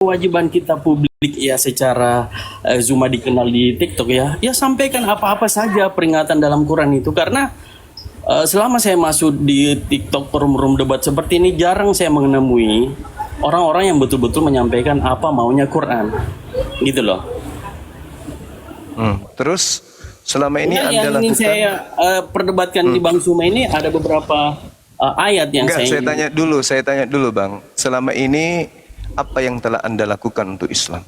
kewajiban kita publik ya secara Zuma dikenal di TikTok ya. Ya sampaikan apa-apa saja peringatan dalam Quran itu karena selama saya masuk di TikTok forum-forum debat seperti ini jarang saya menemui orang-orang yang betul-betul menyampaikan apa maunya Quran. Gitu loh. Terus selama ini Nah, Anda yang ingin lakukan? saya perdebatkan di Bang Zuma ini ada beberapa ayat yang Enggak, saya saya tanya dulu Bang. Selama ini apa yang telah Anda lakukan untuk Islam?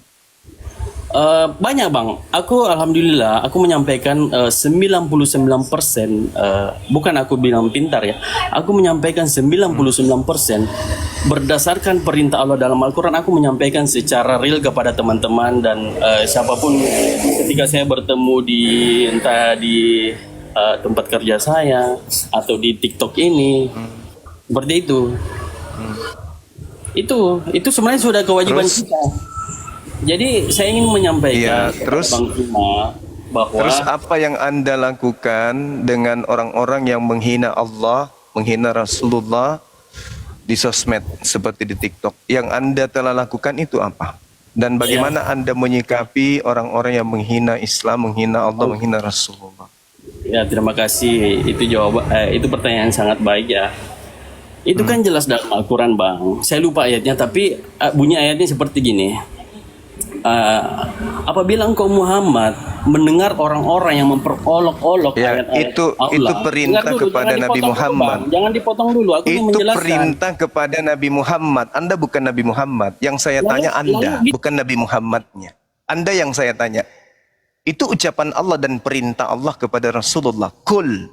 banyak Bang, aku alhamdulillah aku menyampaikan 99% bukan aku bilang pintar ya, aku menyampaikan 99% berdasarkan perintah Allah dalam Al-Quran. Aku menyampaikan secara real kepada teman-teman dan siapapun ketika saya bertemu di entah di tempat kerja saya atau di TikTok ini seperti itu. Itu sebenarnya sudah kewajiban kita. Jadi saya ingin menyampaikan terus Bang Zuma bahwa terus apa yang Anda lakukan dengan orang-orang yang menghina Allah, menghina Rasulullah di sosmed seperti di TikTok? Yang Anda telah lakukan itu apa? Dan bagaimana Anda menyikapi orang-orang yang menghina Islam, menghina Allah, menghina Rasulullah? ya terima kasih, itu itu pertanyaan sangat baik ya. Itu kan jelas dalam Al-Quran Bang. Saya lupa ayatnya tapi bunyi ayatnya seperti gini. Apabila engkau Muhammad mendengar orang-orang yang memperolok-olok ayat-ayat Allah, itu perintah kepada Nabi Muhammad. Jangan dipotong dulu, aku ingin Itu menjelaskan. perintah kepada Nabi Muhammad. Anda bukan Nabi Muhammad. Yang saya tanya Anda, bukan Nabi Muhammadnya. Anda yang saya tanya. Itu ucapan Allah dan perintah Allah kepada Rasulullah. Kul,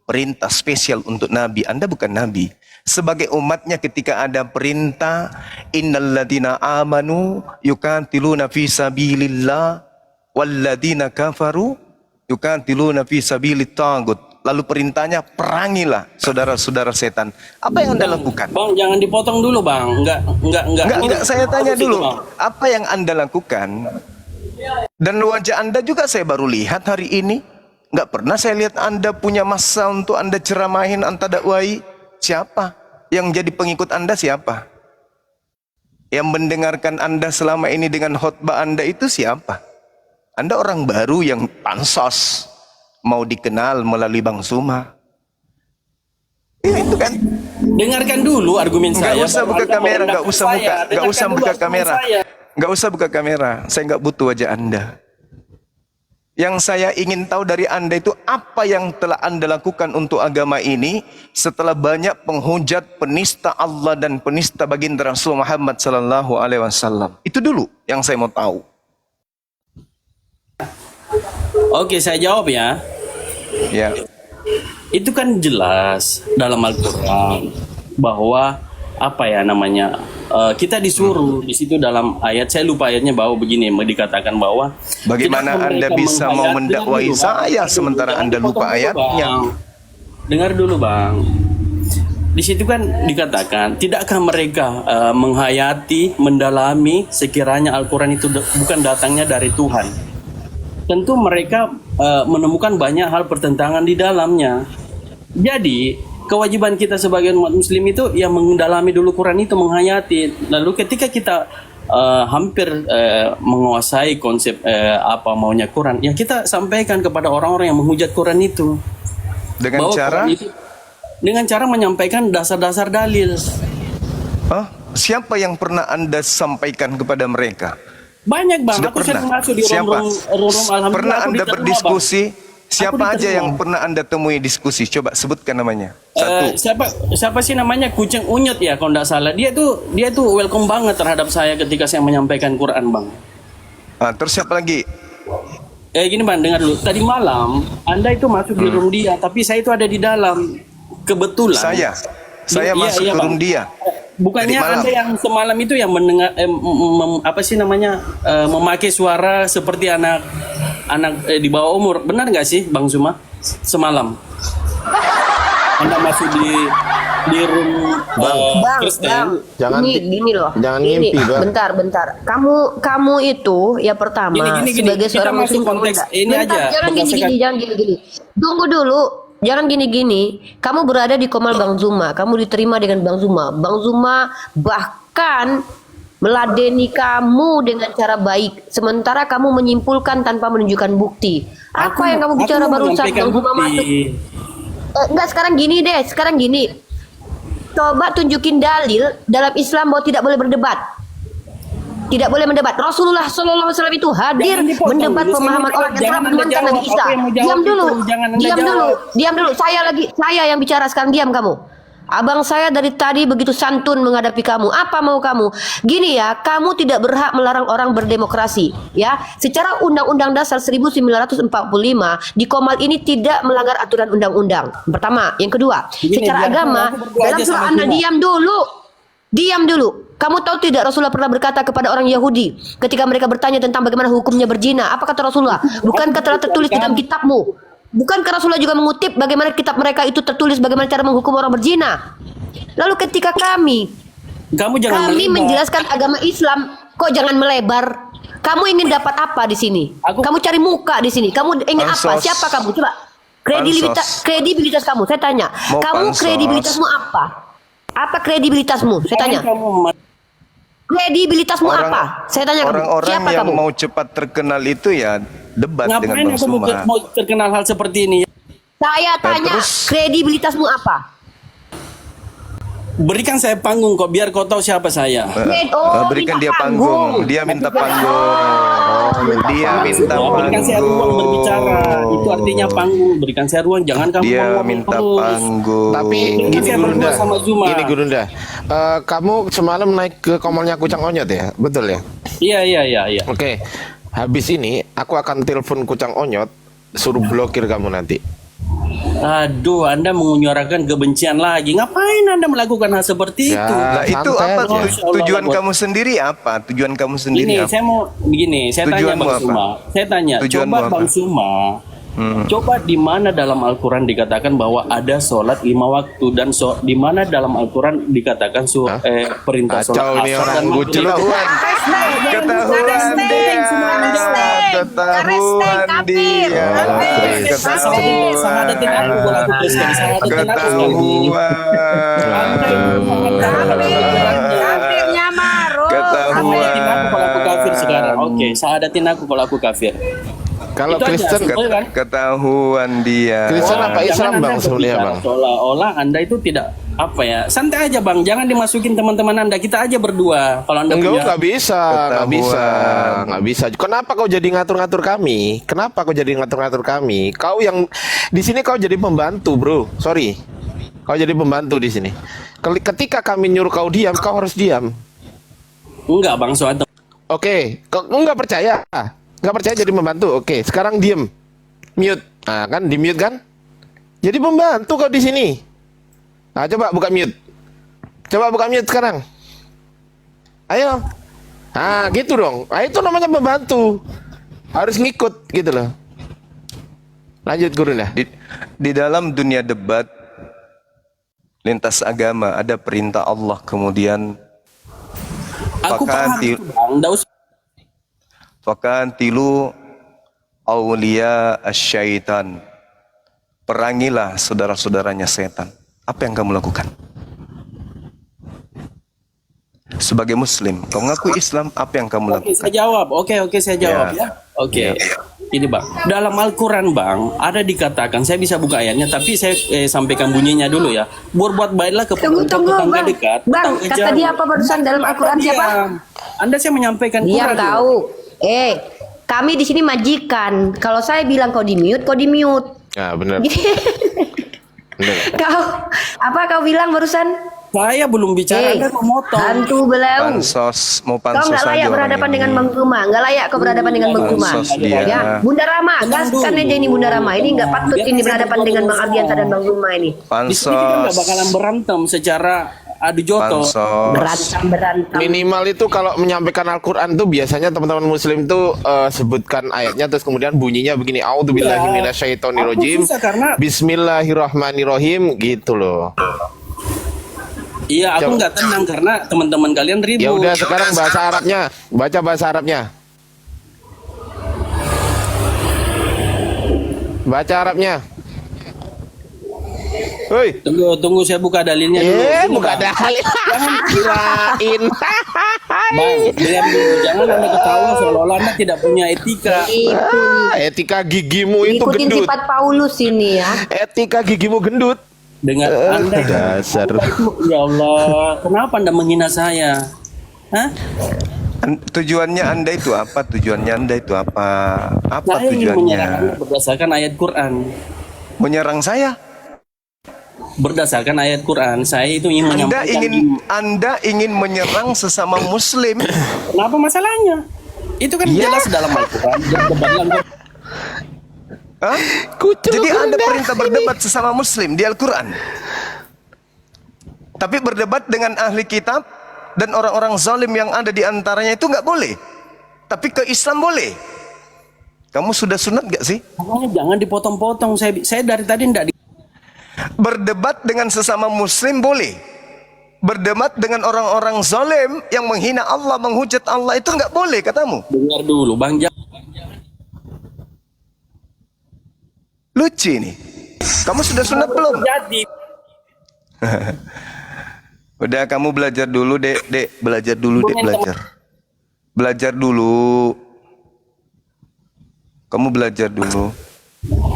perintah spesial untuk Nabi. Anda bukan Nabi. Sebagai umatnya ketika ada perintah innalladzina amanu yuqatiluna fi sabilillah walladzina kafaru yuqatiluna fi sabilit tagut. Lalu perintahnya perangilah saudara-saudara setan. Apa yang Anda lakukan? Bang, jangan dipotong dulu, Bang. Enggak, saya tanya dulu. Bang. Apa yang Anda lakukan? Dan wajah Anda juga saya baru lihat hari ini. Enggak pernah saya lihat Anda punya masa untuk Anda ceramahin, Anda dakwai. Siapa? Yang jadi pengikut Anda siapa? Yang mendengarkan Anda selama ini dengan khutbah Anda itu siapa? Anda orang baru yang pansos. Mau dikenal melalui Bang Zuma. Ya, itu kan. Dengarkan dulu argumen saya. Nggak usah buka kamera, nggak usah buka, nggak usah buka kamera. Nggak usah buka kamera. Saya nggak butuh wajah Anda. Yang saya ingin tahu dari Anda itu apa yang telah Anda lakukan untuk agama ini setelah banyak penghujat, penista Allah dan penista baginda Rasul Muhammad sallallahu alaihi wasallam. Itu dulu yang saya mau tahu. Oke, saya jawab ya. Ya. Itu kan jelas dalam Al-Quran bahwa apa ya namanya kita disuruh di situ dalam ayat, saya lupa ayatnya, bahwa begini dikatakan bahwa bagaimana Anda bisa mau mendakwai saya sementara Anda lupa ayatnya? Dengar dulu Bang. Di situ kan dikatakan, tidakkah mereka menghayati, mendalami sekiranya Al-Quran itu bukan datangnya dari Tuhan? Tentu mereka menemukan banyak hal pertentangan di dalamnya. Jadi kewajiban kita sebagai umat muslim itu yang mendalami dulu Quran itu, menghayati. Lalu ketika kita hampir menguasai konsep apa maunya Quran, ya kita sampaikan kepada orang-orang yang menghujat Quran itu. Dengan cara? Dengan cara menyampaikan dasar-dasar dalil. Siapa yang pernah Anda sampaikan kepada mereka? Banyak Bang, Sudah aku sering pernah? masuk di room alhamdulillah. Pernah aku Anda diterima, berdiskusi? Bang. Siapa aja yang pernah Anda temui diskusi? Coba sebutkan namanya. Satu. Siapa sih namanya, Kucing Unyut ya kalau tidak salah. Dia tuh welcome banget terhadap saya ketika saya menyampaikan Quran Bang. Terus siapa lagi? Gini Bang, dengar dulu. Tadi malam Anda itu masuk di room dia, tapi saya itu ada di dalam. Kebetulan. Saya masuk ke room dia. Bukannya Anda yang semalam itu yang mendengar memakai suara seperti anak di bawah umur, benar nggak sih Bang Zuma? Semalam Anda masuk di room Bang, jangan gini loh. Jangan ngimpi, Bang. Bentar. Kamu itu ya pertama gini, sebagai kita seorang masuk muslim konteks ini aja. Jangan gini. Tunggu dulu. Jangan gini. Kamu berada di Komal Bang Zuma. Kamu diterima dengan Bang Zuma. Bang Zuma bahkan meladeni kamu dengan cara baik, sementara kamu menyimpulkan tanpa menunjukkan bukti. Apa yang kamu bicara barusan? Yang cuma masuk. Enggak, sekarang gini deh, sekarang gini. Coba tunjukin dalil dalam Islam bahwa tidak boleh berdebat. Tidak boleh mendebat. Rasulullah SAW itu hadir mendebat pemahaman orang yang telah menuankan Nabi Isa. Diam dulu. Diam dulu. Saya yang bicara sekarang, diam kamu. Abang saya dari tadi begitu santun menghadapi kamu. Apa mau kamu? Gini ya, kamu tidak berhak melarang orang berdemokrasi. Ya, secara Undang-Undang Dasar 1945 di Komal ini tidak melanggar aturan undang-undang. Pertama, yang kedua, secara agama dalam surah An-Nahl, diam dulu. Kamu tahu tidak Rasulullah pernah berkata kepada orang Yahudi ketika mereka bertanya tentang bagaimana hukumnya berzina? Apa kata Rasulullah? Bukankah telah tertulis di dalam kitabmu? Bukankah Rasulullah juga mengutip bagaimana kitab mereka itu tertulis bagaimana cara menghukum orang berzina? Lalu ketika kami menjelaskan agama Islam, kok jangan melebar? Kamu ingin dapat apa di sini? Kamu cari muka di sini. Kamu ingin apa? Siapa kamu? Coba kredibilitas kamu. Saya tanya. Kamu kredibilitasmu apa? Apa kredibilitasmu? Saya tanya. Kredibilitasmu apa? Saya tanya kamu. Orang-orang Siapa yang kamu? mau cepat terkenal itu ya debat dengan Ngapain Bang aku Suma. mau terkenal hal seperti ini? Saya tanya, kredibilitasmu apa? Berikan saya panggung kok, biar kau tahu siapa saya. Berikan dia panggung. Dia minta panggung. Dia minta Berikan saya ruang berbicara. panggung. Itu artinya panggung. Berikan saya ruang, jangan kamu Dia ngomong minta terus. panggung. Tapi Ini gini saya Gurunda, berdua sama Zuma. kamu semalam naik ke Komalnya Kucang Onyot ya, betul ya? Iya. Oke, habis ini aku akan telepon Kucang Onyot, suruh blokir kamu nanti. Aduh, Anda menyuarakan kebencian lagi. Ngapain Anda melakukan hal seperti Ya. itu? Nah, itu Santai apa aja. tujuan kamu sendiri apa? Tujuan kamu sendiri Ini apa? saya mau begini, saya tanya Tujuanmu Bang apa? Suma. Saya tanya, Tujuanmu coba apa? Bang Suma, coba di mana dalam Al-Qur'an dikatakan bahwa ada sholat 5 waktu dan di mana dalam Al-Qur'an dikatakan perintah Kacau sholat ini asar orang dan maghrib. Ketahuan dia. Ketahuan dia. Sahadatin aku kalau aku tulis sekali. Sahadatin aku sekali. Kafirnya maruf. Sahadatin aku kalau aku kafir sekarang. Oke, sahadatin aku kalau aku kafir. Kalau Itu aja, Kristen, betul kan? Ketahuan dia. Kristen apa Jangan Islam Anda Bang sebenarnya berbicara Bang? seolah-olah Anda itu tidak apa ya, santai aja Bang, jangan dimasukin teman-teman Anda, kita aja berdua. Kalau Anda punya Nggak bisa. Kenapa kau jadi ngatur-ngatur kami? Kau yang di sini kau jadi pembantu, bro. Sorry, kau jadi pembantu di sini. Ketika kami nyuruh kau diam, kau harus diam. enggak Bang Soeharto. Oke, kau nggak percaya? Nggak percaya jadi pembantu? Oke, sekarang diem, mute. Nah, kan di mute kan? Jadi pembantu kau di sini. Nah, coba buka mute. Sekarang. Ayo. Nah, gitu dong. Nah, itu namanya pembantu. Harus ngikut gitu loh. Lanjut Gurunda. Di dalam dunia debat lintas agama ada perintah Allah, kemudian Aku paham itu, Bang. Nggak usah. Fakantilu awliya asyaitan. Perangilah saudara-saudaranya setan. Apa yang kamu lakukan? Sebagai muslim, kau ngaku Islam, apa yang kamu Oke, lakukan? saya jawab. Oke, saya jawab ya. Oke. Ini Bang, dalam Al-Quran Bang, ada dikatakan, saya bisa buka ayatnya, tapi saya sampaikan bunyinya dulu ya. Berbuat baiklah kepada Tunggu, tetangga Bang. dekat. Bang, tetangga kata jauh. dia apa barusan dalam Al-Quran siapa? Anda saya menyampaikan Diam Quran. tahu. Kami di sini majikan. Kalau saya bilang kau di mute, kau di mute. Nah, benar. Kau bilang barusan? Saya belum bicara, Anda memotong. Hantu belau. Pansos, mau Kau pansos nggak layak aja orang berhadapan ini. dengan Bang Ruma. Nggak layak kau berhadapan dengan Bang Ruma. Pansos dia. Ya, Bunda Rama, gaskan aja ini Bunda Rama. Ini nggak patut ini berhadapan dengan Bang Ardiansa dan Bang Ruma ini. Di sini kita nggak bakalan berantem secara adu joto. Berantem. Minimal itu kalau menyampaikan Al-Quran tuh biasanya teman-teman muslim tuh sebutkan ayatnya terus kemudian bunyinya begini, A'udzubillahi minasyaitonirrajim. Aku susah karena- Bismillahirrahmanirrahim gitu loh. Iya, aku Coba. nggak tenang karena teman-teman kalian ribut. Ya udah sekarang bahasa Arabnya, baca bahasa Arabnya. Baca Arabnya. Hoi. Tunggu saya buka dalilnya dulu. Buka dalil. Jangan Kirain. Bang, diam dulu. Jangan Anda ketawa seolah-olah Anda tidak punya etika. Itu Etika gigimu itu ikutin gendut. sifat Paulus ini ya. Etika gigimu gendut. Dengan Anda Dasar. ya Allah, kenapa Anda menghina saya? Hah? Tujuannya Anda itu apa? Tujuannya Anda itu apa? Apa Saya ingin menyerang Anda tujuannya? berdasarkan ayat Quran. Menyerang saya? Berdasarkan ayat Quran, saya itu ingin menyampaikan. Anda ingin menyerang sesama Muslim? Kenapa masalahnya? Itu kan Ya. jelas dalam Al-Quran. Hah? Jadi Anda perintah berdebat sesama Muslim di Al-Quran, tapi berdebat dengan ahli kitab dan orang-orang zalim yang ada di antaranya itu nggak boleh. Tapi ke Islam boleh. Kamu sudah sunat gak sih? Makanya jangan dipotong-potong. Saya dari tadi tidak Berdebat dengan sesama Muslim boleh. Berdebat dengan orang-orang zalim yang menghina Allah, menghujat Allah itu nggak boleh katamu. dengar dulu, Bang. Lucu ini. Kamu sudah sunat belum? Jadi Udah, kamu belajar dulu, Dek. Belajar dulu, Dek, belajar. Belajar dulu. Kamu belajar dulu.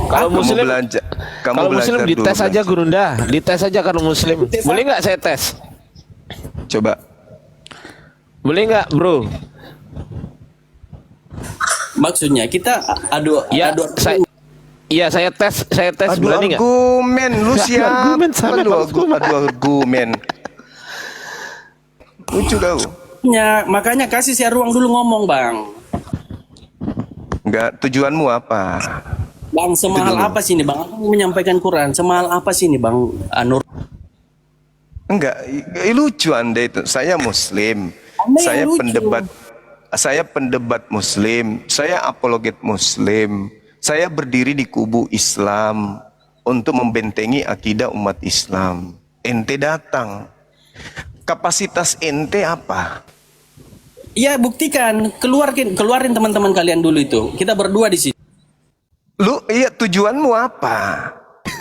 Kalau Kamu Muslim, belajar. Kamu kalau belajar Muslim dulu, dites aja belajar. Gurunda, dites aja kalau Muslim. Boleh nggak saya tes? Coba. Boleh nggak, bro? maksudnya kita Ya, saya tes Adu berani nggak? argumen, lu Nggak, siap. argumen, sama Adu argumen. Lucu kau. makanya kasih saya ruang dulu ngomong, Bang. Enggak, tujuanmu apa? Bang, semahal apa sih ini, Bang? Aku menyampaikan Quran. Semahal apa sih ini, Bang Anur? Enggak, lucu Anda itu. Saya Muslim. Anda yang Saya lucu. pendebat Muslim. Saya apologet Muslim. Saya berdiri di kubu Islam untuk membentengi akidah umat Islam. Ente datang. Kapasitas ente apa? Iya, buktikan. Keluarin teman-teman kalian dulu itu. Kita berdua di sini. Iya, tujuanmu apa?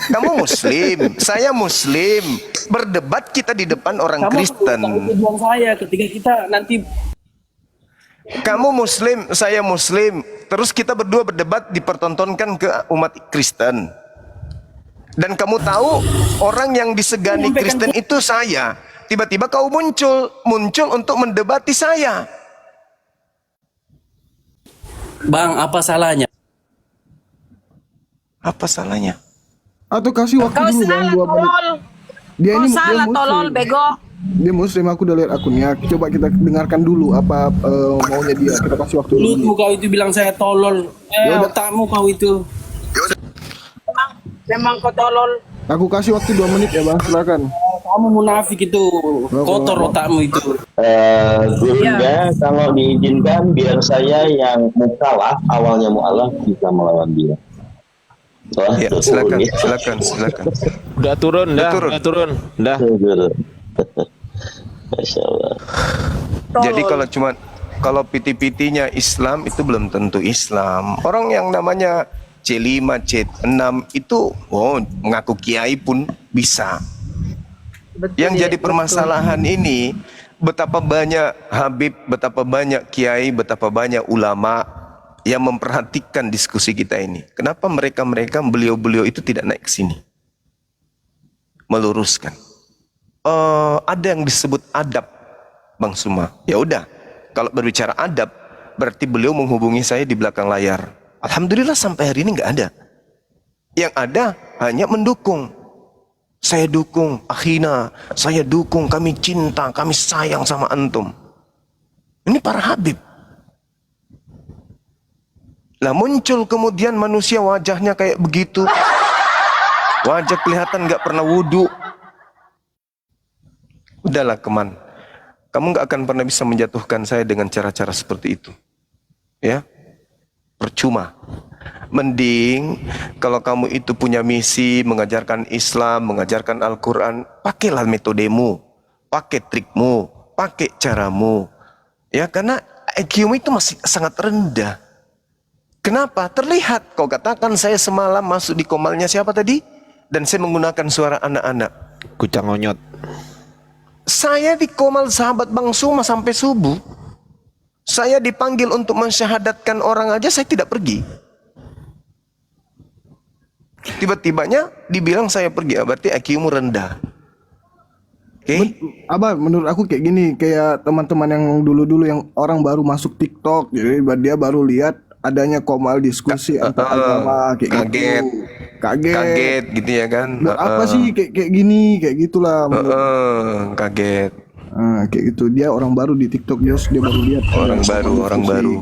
Kamu Muslim, saya Muslim. Berdebat kita di depan orang Kristen. Kamu tujuan saya ketika kita nanti Kamu Muslim, saya Muslim. Terus kita berdua berdebat dipertontonkan ke umat Kristen. Dan kamu tahu orang yang disegani Kristen itu saya. Tiba-tiba kau muncul untuk mendebati saya. Bang, apa salahnya? Apa salahnya? Atau kasih waktu Kau dulu bang salah 2 menit. tolol. Dia Kau ini salah dia tolol muslim. bego. Dia Muslim, aku udah lihat akunnya. Coba kita dengarkan dulu apa maunya dia. Kita kasih waktu dulu. Mulutmu kau itu bilang saya tolol. Otakmu kau itu. Memang kau tolol. Aku kasih waktu 2 menit ya bang, silakan. Kamu munafik itu. Kotor otakmu itu. Gurunya kalau diizinkan biar saya yang mukalah awalnya mu'alaf bisa melawan dia. Ya, silakan. Udah turun, Udah udah turun. Dah. Guru. Masya Allah. Jadi kalau piti-pitinya Islam itu belum tentu Islam. Orang yang namanya C5, C6 itu mengaku kiai pun bisa. Yang jadi permasalahan ini betapa banyak Habib, betapa banyak kiai, betapa banyak ulama yang memperhatikan diskusi kita ini. Kenapa beliau-beliau itu tidak naik ke sini? Meluruskan. Ada yang disebut adab, Bang Suma. Ya udah, kalau berbicara adab, berarti beliau menghubungi saya di belakang layar. Alhamdulillah sampai hari ini nggak ada. Yang ada hanya mendukung. Saya dukung akhina, saya dukung, kami cinta, kami sayang sama antum. Ini para Habib. Lah muncul kemudian manusia wajahnya kayak begitu. Wajah kelihatan nggak pernah wudhu. Udahlah Keman, kamu nggak akan pernah bisa menjatuhkan saya dengan cara-cara seperti itu. Ya, percuma. Mending kalau kamu itu punya misi mengajarkan Islam, mengajarkan Al-Quran, pakailah metodemu, pakai trikmu, pakai caramu. Ya, karena IQ-mu itu masih sangat rendah. Kenapa? Terlihat, kau katakan saya semalam masuk di komalnya siapa tadi? Dan saya menggunakan suara anak-anak. Kucang onyot. Saya di komal sahabat Bang Suma sampai subuh. Saya dipanggil untuk mensyahadatkan orang aja saya tidak pergi. Tiba-tibanya dibilang saya pergi, berarti IQ-mu rendah. Oke? Abah, menurut aku kayak gini, kayak teman-teman yang dulu-dulu yang orang baru masuk TikTok, jadi dia baru lihat adanya komal diskusi antar agama kayak Kaget. gitu. Kaget gitu ya kan? Buat apa sih kayak gini, kayak gitulah. Kaget. Kayak gitu. Dia orang baru di TikTok, dia baru lihat Orang ada baru, orang diskusi. baru.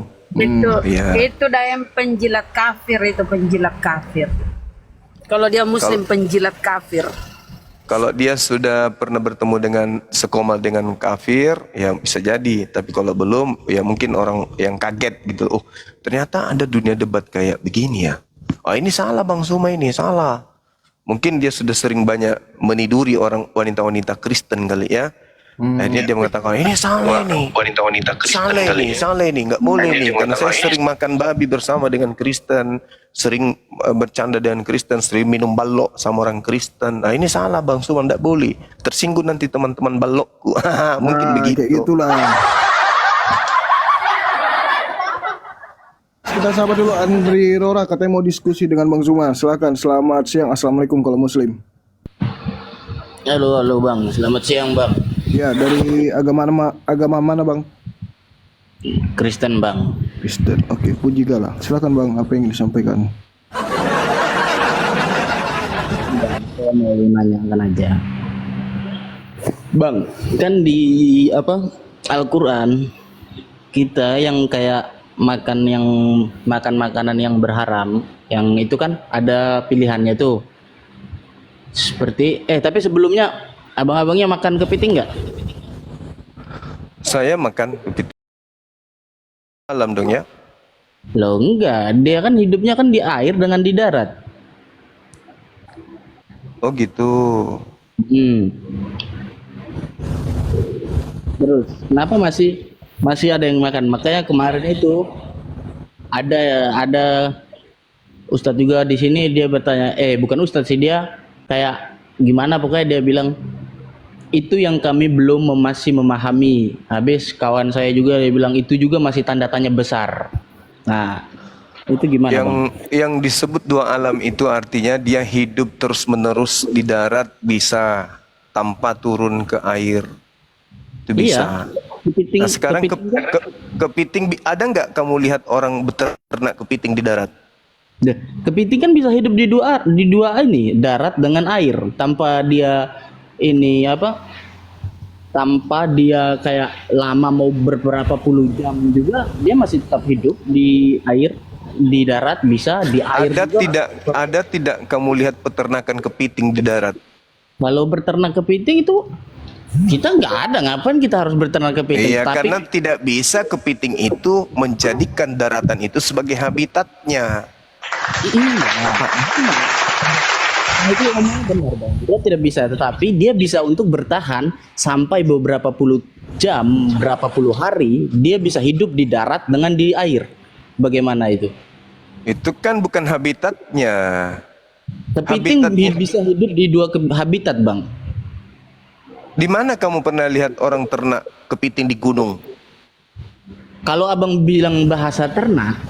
Iya. Itu dah yang penjilat kafir, itu penjilat kafir. Kalau dia muslim penjilat kafir. Kalau dia sudah pernah bertemu dengan sekomal dengan kafir, ya bisa jadi. Tapi kalau belum, ya mungkin orang yang kaget gitu. Oh, ternyata ada dunia debat kayak begini ya. Oh, ini salah Bang Suma, ini salah. Mungkin dia sudah sering banyak meniduri orang wanita-wanita Kristen kali ya. Akhirnya dia mengatakan, ini salah nih. Wanita-wanita Kristen salah ini, nggak boleh nih. Karena saya sering makan babi bersama dengan Kristen, sering bercanda dengan Kristen, sering minum balok sama orang Kristen. Nah ini salah Bang Suma, nggak boleh. Tersinggung nanti teman-teman balokku. Mungkin begitu. Kayak gitulah. Kita sahabat dulu, Andri Rora katanya mau diskusi dengan Bang Zuma. Silakan. Selamat siang. Assalamualaikum kalau Muslim. Halo Bang, selamat siang Bang. Ya, dari agama mana Bang? Kristen Bang. Kristen. Oke, puji galah. Silakan Bang, apa yang disampaikan? Saya mau nanyakan aja. Bang, kan di Al-Qur'an kita yang kayak makan makanan yang berharam, yang itu kan ada pilihannya tuh. Seperti tapi sebelumnya abang-abangnya makan kepiting nggak? Saya makan kepiting malam dong ya. Loh enggak, dia kan hidupnya kan di air dengan di darat. Oh gitu. Terus kenapa masih ada yang makan? Makanya kemarin itu ada Ustadz juga di sini, dia bertanya, bukan Ustadz sih, dia kayak gimana pokoknya dia bilang itu yang kami belum masih memahami. Habis kawan saya juga dia bilang itu juga masih tanda tanya besar. Nah, itu gimana Bang? Yang disebut dua alam itu artinya dia hidup terus-menerus di darat bisa tanpa turun ke air. Itu bisa. Kepiting, Nah, sekarang kepiting ada nggak kamu lihat orang beternak kepiting di darat? Kepiting kan bisa hidup di dua ini, darat dengan air, tanpa dia tanpa dia kayak lama mau beberapa puluh jam juga dia masih tetap hidup di air, di darat bisa, di air juga. Ada tidak kamu lihat peternakan kepiting di darat? Kalau berternak kepiting itu kita nggak ada, ngapain kita harus berternak kepiting? Iya, karena tidak bisa kepiting itu menjadikan daratan itu sebagai habitatnya. Itu omongnya benar Bang. Dia tidak bisa, tetapi dia bisa untuk bertahan sampai beberapa puluh jam, berapa puluh hari, dia bisa hidup di darat dengan di air. Bagaimana itu? Itu kan bukan habitatnya. Kepiting bisa hidup di dua habitat Bang. Di mana kamu pernah lihat orang ternak kepiting di gunung? Kalau abang bilang bahasa ternak,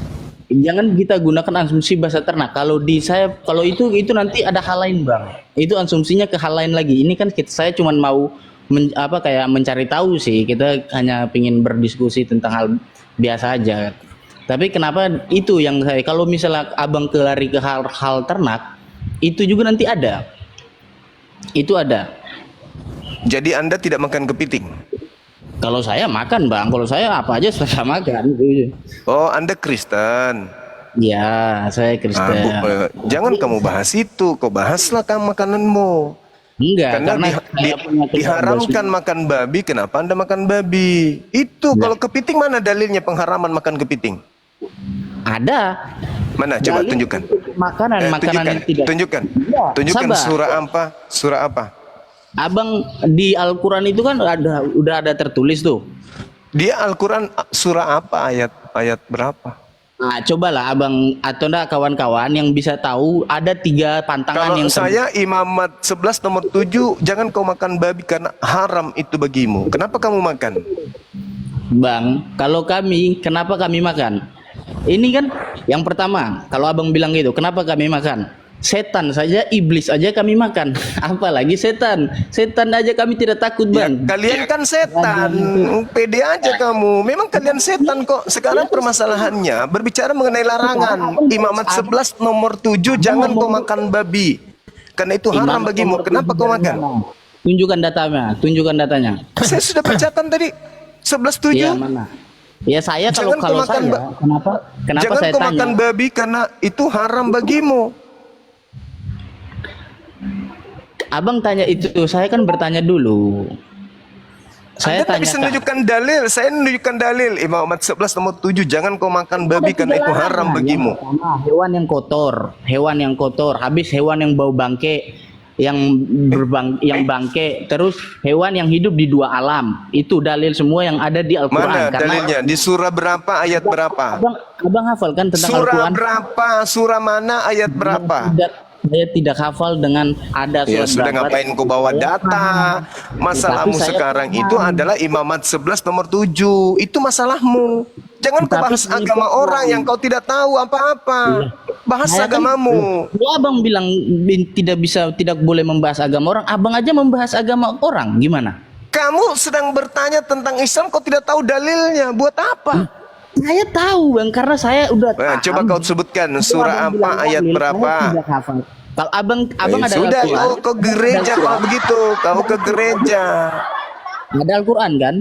jangan kita gunakan asumsi bahasa ternak. Kalau itu nanti ada hal lain Bang. Itu asumsinya ke hal lain lagi. Ini kan saya cuma mau kayak mencari tahu sih. Kita hanya ingin berdiskusi tentang hal biasa aja. Tapi kenapa itu yang kalau misalnya abang lari ke hal ternak, itu juga nanti ada. Itu ada. Jadi Anda tidak makan kepiting? Kalau saya makan Bang, kalau saya apa aja saya makan. Oh, Anda Kristen? Ya, saya Kristen. Jangan kamu bahas itu, kau bahaslah kamu makananmu. Enggak, Karena diharamkan makan babi, kenapa Anda makan babi? Itu kalau kepiting mana dalilnya pengharaman makan kepiting? Ada. Mana? Coba Dalil tunjukkan. Makanan yang tidak. Tunjukkan. Ya, Tunjukkan sabar. surah apa? Surah apa? Abang di Al-Quran itu kan udah ada tertulis tuh. Dia Al-Quran surah apa, ayat berapa? Nah, cobalah abang atau enggak kawan-kawan yang bisa tahu ada 3 pantangan Kalau yang saya Imamat 11 nomor 7, jangan kau makan babi karena haram itu bagimu. Kenapa kamu makan? Bang, kalau kami, kenapa kami makan? Ini kan yang pertama, kalau abang bilang gitu, kenapa kami makan? Setan saja, iblis aja kami makan. Apalagi setan. Setan aja kami tidak takut, Ya, Bang. kalian kan setan, pede aja kamu. Memang kalian setan kok. Sekarang permasalahannya berbicara mengenai larangan. Imamat 11 nomor 7, jangan kau makan babi. Karena itu haram Imam bagimu. nomor Kenapa 7 kau dari makan? mana? Tunjukkan datanya, tunjukkan datanya. Saya sudah bacakan tadi. 11.7. Iya, mana? Ya saya kalau Jangan kau kalau makan saya, kenapa Jangan saya kau tanya? makan babi karena itu haram bagimu. Abang tanya itu, saya kan bertanya dulu. Saya Anda tak bisa tanyakan. menunjukkan dalil. Saya menunjukkan dalil. Imamat 11 nomor 7, jangan kau makan babi karena itu haram bagimu. Yang pertama, hewan yang kotor, habis hewan yang bau bangke, yang bangke, terus hewan yang hidup di dua alam. Itu dalil semua yang ada di Mana Al-Qur'an. dalilnya? Di surah berapa, ayat berapa? Abang hafal kan tentang Surah Al-Qur'an? berapa? Surah mana, ayat berapa? Saya tidak hafal dengan ada Ya surat sudah, berapa. ngapain kau bawa data? Masalahmu Tetapi saya sekarang paham. itu adalah Imamat 11 nomor 7. Itu masalahmu. Jangan kau Tetapi bahas saya agama paham. orang yang kau tidak tahu apa-apa. Bahas Saya kan- agamamu. Kalau abang bilang tidak boleh membahas agama orang, abang aja membahas agama orang, gimana? Kamu sedang bertanya tentang Islam, kau tidak tahu dalilnya. Buat apa? Saya tahu, Bang, karena saya udah Nah, coba kau sebutkan surah Abang bilang apa, ayat dalil, berapa? saya tidak hafal. Kalau abang ada Sudah, Al-Quran, kau ke gereja kau begitu. Kau ke gereja. ada Al-Quran kan?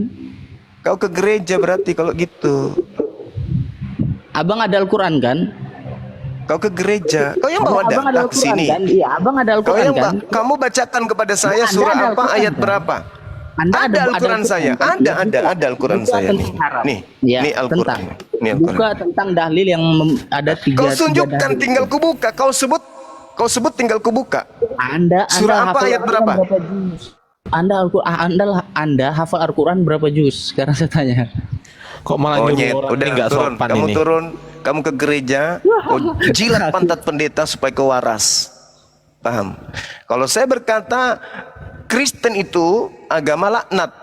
Kau ke gereja berarti kalau gitu. Abang ada Al-Quran kan? Kau ke gereja. Kau yang bawa Abang ada data ke Al-Quran sini. kan? Iya, abang ada Kau Al-Quran yang kan? kamu bacakan kepada saya Anda surah ada apa, Al-Quran, ayat kan? berapa? Anda Ada Al-Quran saya. kan? Ada Al-Quran Buka saya nih. tentang haram. Nih, Ya, nih Al-Quran. tentang. Nih Al-Quran. Buka tentang dalil yang ada tiga. Kau tiga tunjukkan, dalil. tinggal kubuka. Kau sebut tinggal kubuka. Anda Surah apa, hafal ayat Al-Quran berapa? juz? Anda hafal Al-Quran berapa juz? Sekarang saya tanya. Kok malah Oh nyuruh nyet, orang udah ini nggak turun. sopan Kamu ini? turun, kamu ke gereja, kau jilat pantat pendeta supaya kau waras. Paham? Kalau saya berkata Kristen itu agama laknat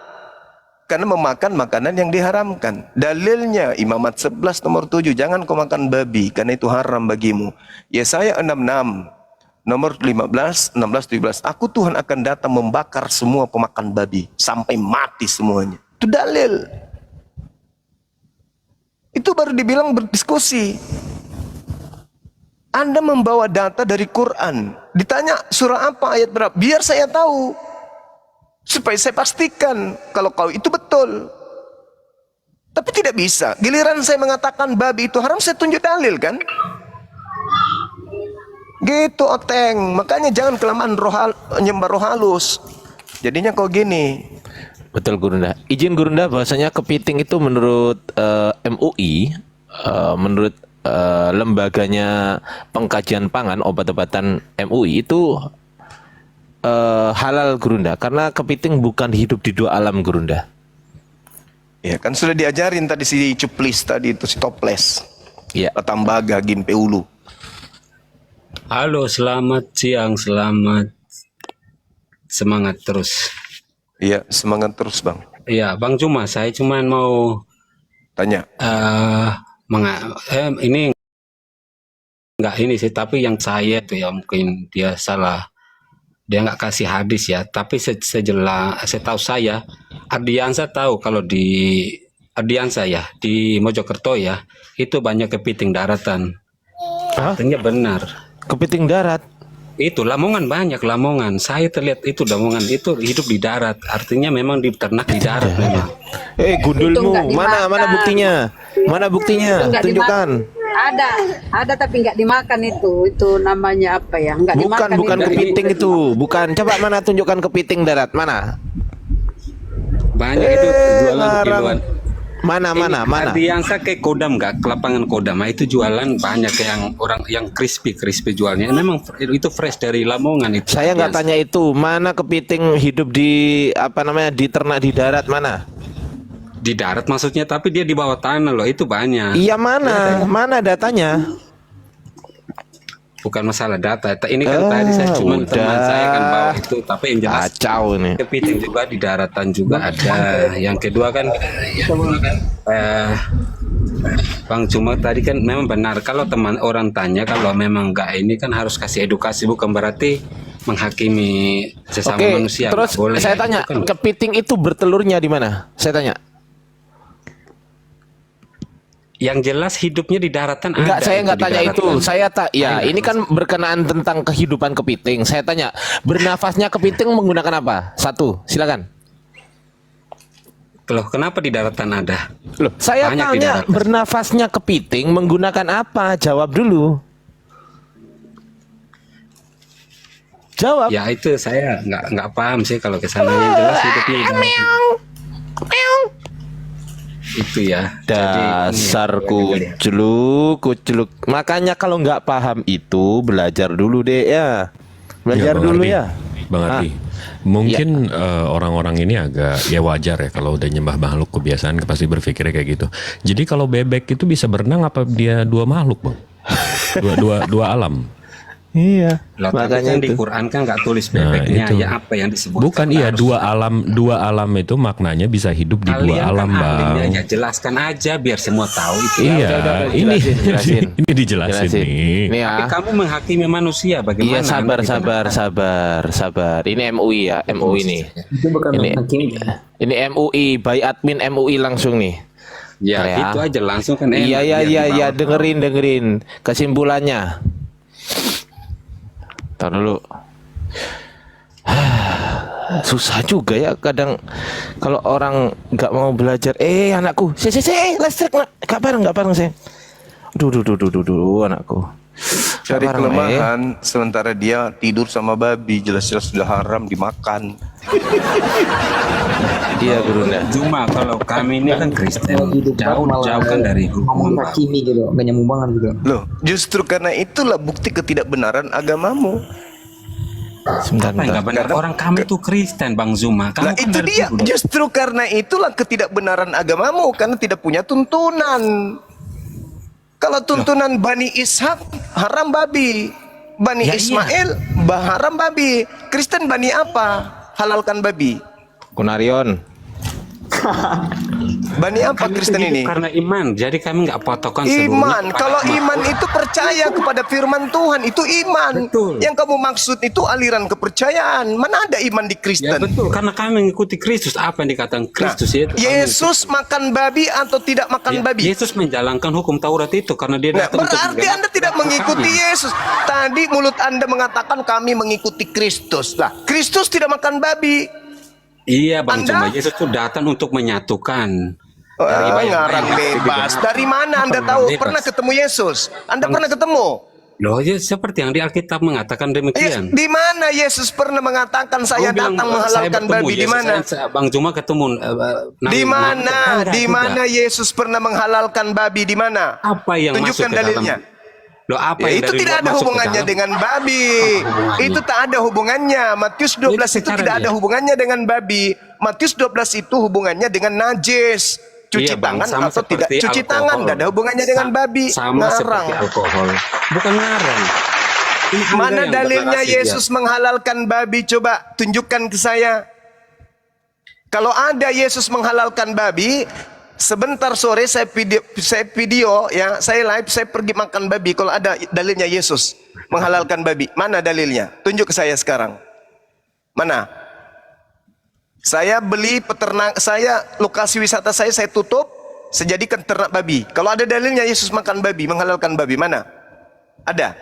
karena memakan makanan yang diharamkan. Dalilnya Imamat 11 nomor 7, jangan kau makan babi karena itu haram bagimu. Yesaya 66 nomor 15, 16, 17. Aku Tuhan akan datang membakar semua pemakan babi sampai mati semuanya. Itu dalil. Itu baru dibilang berdiskusi. Anda membawa data dari Quran. Ditanya surah apa, ayat berapa. Biar saya tahu. Supaya saya pastikan kalau kau itu betul. Tapi tidak bisa. Giliran saya mengatakan babi itu haram, saya tunjuk dalil kan. Gitu Oteng. Makanya jangan kelamaan nyembah roh halus. Jadinya kau gini. Betul Gurunda. Izin Gurunda, bahwasanya kepiting itu menurut MUI, menurut lembaganya pengkajian pangan obat-obatan MUI itu halal Gurunda, karena kepiting bukan hidup di dua alam Gurunda. Ya kan sudah diajarin tadi si Cuplis tadi itu, si Toples. Iya. Tambaga Gimpe Ulu. Halo, selamat siang, selamat semangat terus. Iya, semangat terus Bang. Iya, Bang saya cuma mau Tanya. ini enggak ini sih, tapi yang saya tuh ya mungkin dia salah. Dia nggak kasih hadis ya, tapi setahu saya, Ardiansa tahu kalau di Ardiansa ya, di Mojokerto ya, itu banyak kepiting daratan. Artinya benar. Kepiting darat. Itu Lamongan, banyak Lamongan. Saya terlihat itu Lamongan itu hidup di darat. Artinya memang diternak di darat memang. Gundulmu, nggak mana dimakan. buktinya? Mana buktinya? Itu nggak Tunjukkan. Ada tapi nggak dimakan itu. Itu namanya apa ya? Nggak dimakan. Bukan itu. kepiting itu. Bukan. Coba mana tunjukkan kepiting darat. Mana? Banyak itu jualan larang. kiloan. Mana? Ardiansa ke Kodam nggak? Ke lapangan Kodam. Nah, itu jualan banyak yang orang yang crispy jualnya. Memang itu fresh dari Lamongan itu. Saya nggak Ardiansa. tanya itu. Mana kepiting hidup di diternak di darat mana? Di darat maksudnya, tapi dia di bawah tanah loh. Itu banyak. Iya mana? Mana datanya? bukan masalah data. Ini kan tadi saya cuma teman saya kan bawa itu, tapi yang jelas Kacau nih. kepiting juga di daratan juga ada. Yang kedua kan Bang, cuma tadi kan memang benar kalau teman orang tanya, kalau memang enggak ini kan harus kasih edukasi, bukan berarti menghakimi sesama Oke, manusia. terus Nggak boleh. saya tanya, Itu kan kepiting itu bertelurnya di mana? Saya tanya. yang jelas hidupnya di daratan Enggak, ada. saya itu enggak di tanya itu. daratan. Saya ya, Ada. ini kan berkenaan tentang kehidupan kepiting. Saya tanya, bernafasnya kepiting menggunakan apa? Satu, silakan. Loh, kenapa di daratan ada? Loh, saya Banyak di tanya, daratan. bernafasnya kepiting menggunakan apa? Jawab dulu. Jawab. Ya itu saya nggak paham sih kalau kesana, yang jelas hidupnya di daratan. Itu ya. Dasar Jadi, kuculuk. Makanya kalau nggak paham itu belajar dulu deh ya. Belajar Bang dulu Ardi. ya. Bang Ardi, mungkin orang-orang ini agak ya wajar ya kalau udah nyembah makhluk, kebiasaan pasti berpikirnya kayak gitu. Jadi kalau bebek itu bisa berenang apa dia dua makhluk, Bang? Dua alam. Iya. Loh, tapi Makanya kan di itu. Quran kan nggak tulis Nah, bebeknya, itu. ya apa yang disebut. Bukan, iya, dua alam itu maknanya bisa hidup di dua alam, Bang. Ya jelaskan aja biar semua tahu itu. Iya, udah, ini jelasin. ini dijelasin Jelasin. nih. Nih ya. Tapi kamu menghakimi manusia bagaimana? Iya, sabar. Ini MUI ya, MUI nih. Itu bukan Ini, menghakimi. ini MUI, by admin MUI langsung nih. Ya, Ya. itu aja langsung kan. enak, Iya, biar dibawa. dengerin kesimpulannya. Tar dulu. Susah juga ya kadang kalau orang nggak mau belajar. Anakku, listrik nggak bareng saya. Duh, anakku. Cari Nggak bareng, kelemahan, sementara dia tidur sama babi, jelas-jelas sudah haram dimakan. Iya, Gurunda. Cuma kalau kami ini kan Kristen, Hidup malah jauh kan dari hukum. menghakimi gitu, gak nyambung banget gitu. Loh, justru karena itulah bukti ketidakbenaran agamamu. Sebentar. Apa yang nggak benar? Orang kami itu Kristen, Bang Zuma. Kamu Nah kan itu dari dia, dulu. justru karena itulah ketidakbenaran agamamu, karena tidak punya tuntunan. Kalau tuntunan Bani Ishak haram babi, Bani Ya, iya. Ismail haram babi, Kristen Bani apa? Halalkan babi. Kunarion. Bani apa Kami Kristen itu hidup ini? karena iman. Jadi kami nggak potokan Iman. Kalau iman itu percaya kepada firman Tuhan, itu iman. Betul. Yang kamu maksud itu aliran kepercayaan. Mana ada iman di Ya Kristen? betul, karena kami mengikuti Kristus. Apa yang dikatakan Kristus itu? kami Yesus makan babi atau tidak makan Ya, babi? Yesus menjalankan hukum Taurat itu karena dia Nah, datang untuk berarti menjalankan Anda tidak hukum mengikuti kami. Yesus. Tadi mulut Anda mengatakan kami mengikuti Kristus. Lah, Kristus tidak makan babi. Iya, Bang Anda? Zuma, Yesus itu datang untuk menyatukan. Ngarang bebas. Dari mana Anda tahu? Pernah ketemu Yesus? Anda pernah ketemu? Loh, ya seperti yang di Alkitab mengatakan demikian. Di mana Yesus pernah mengatakan saya Kau bilang, datang saya menghalalkan bertemu babi? Di Yesus, mana? Bang Zuma ketemu Di mana? Enggak Di juga. mana Yesus pernah menghalalkan babi? Di mana? Apa yang masuk Tunjukkan ke dalam? dalilnya. Loh, apa Ya, yang itu dari tidak luar ada masuk ke hubungannya dalam? dengan babi. hubungannya? Itu tak ada hubungannya. Matius 12 itu secara tidak ada dia. hubungannya dengan babi. Matius 12 itu hubungannya dengan najis. Cuci Iya, Bang, tangan sama atau tidak seperti cuci alkohol. tangan tidak ada hubungannya dengan babi. Sama Ngarang. seperti alkohol. Bukan ngarang. Ini Anda Mana yang dalilnya deklarasi Yesus menghalalkan babi? Coba tunjukkan ke saya. Kalau ada Yesus menghalalkan babi, sebentar sore saya video ya, saya live, saya pergi makan babi. Kalau ada dalilnya Yesus menghalalkan babi, mana dalilnya? Tunjuk ke saya sekarang. Mana? Saya beli peternak, saya lokasi wisata saya tutup, saya jadikan ternak babi. Kalau ada dalilnya Yesus makan babi, menghalalkan babi, mana? Ada.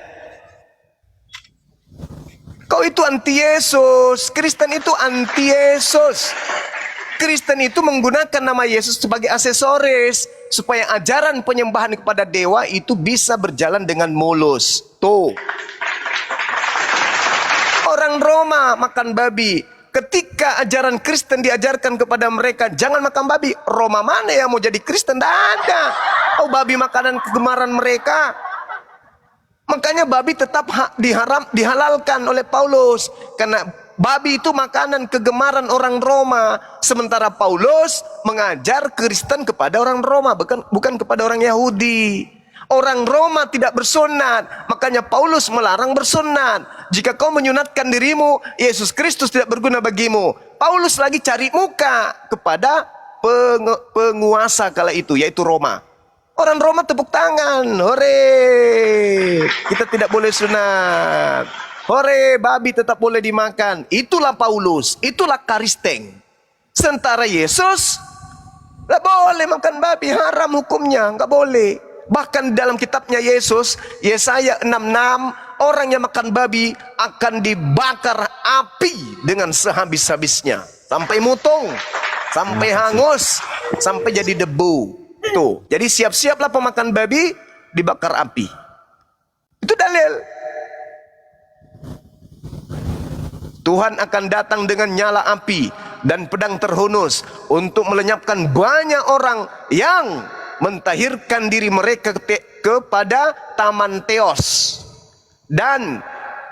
Kau itu anti Yesus. Kristen itu anti Yesus. Kristen itu menggunakan nama Yesus sebagai aksesoris supaya ajaran penyembahan kepada dewa itu bisa berjalan dengan mulus. Tuh. Orang Roma makan babi. Ketika ajaran Kristen diajarkan kepada mereka jangan makan babi, Roma mana yang mau jadi Kristen? Tidak ada. Oh, babi makanan kegemaran mereka. Makanya babi tetap dihalalkan oleh Paulus. Karena babi itu makanan kegemaran orang Roma. Sementara Paulus mengajar Kristen kepada orang Roma, bukan kepada orang Yahudi. Orang Roma tidak bersunat, makanya Paulus melarang bersunat. Jika kau menyunatkan dirimu, Yesus Kristus tidak berguna bagimu. Paulus lagi cari muka kepada penguasa kala itu, yaitu Roma. Orang Roma tepuk tangan, hore, kita tidak boleh sunat. Hore, babi tetap boleh dimakan. Itulah Paulus, itulah Karisteng. Sementara Yesus, nggak boleh makan babi, haram hukumnya, nggak boleh. Bahkan dalam kitabnya Yesus, Yesaya 66, orang yang makan babi akan dibakar api dengan sehabis-habisnya. Sampai mutung, sampai hangus, sampai jadi debu. Tuh, jadi siap-siaplah pemakan babi dibakar api. Itu dalil. Tuhan akan datang dengan nyala api dan pedang terhunus untuk melenyapkan banyak orang yang mentahirkan diri mereka kepada taman teos dan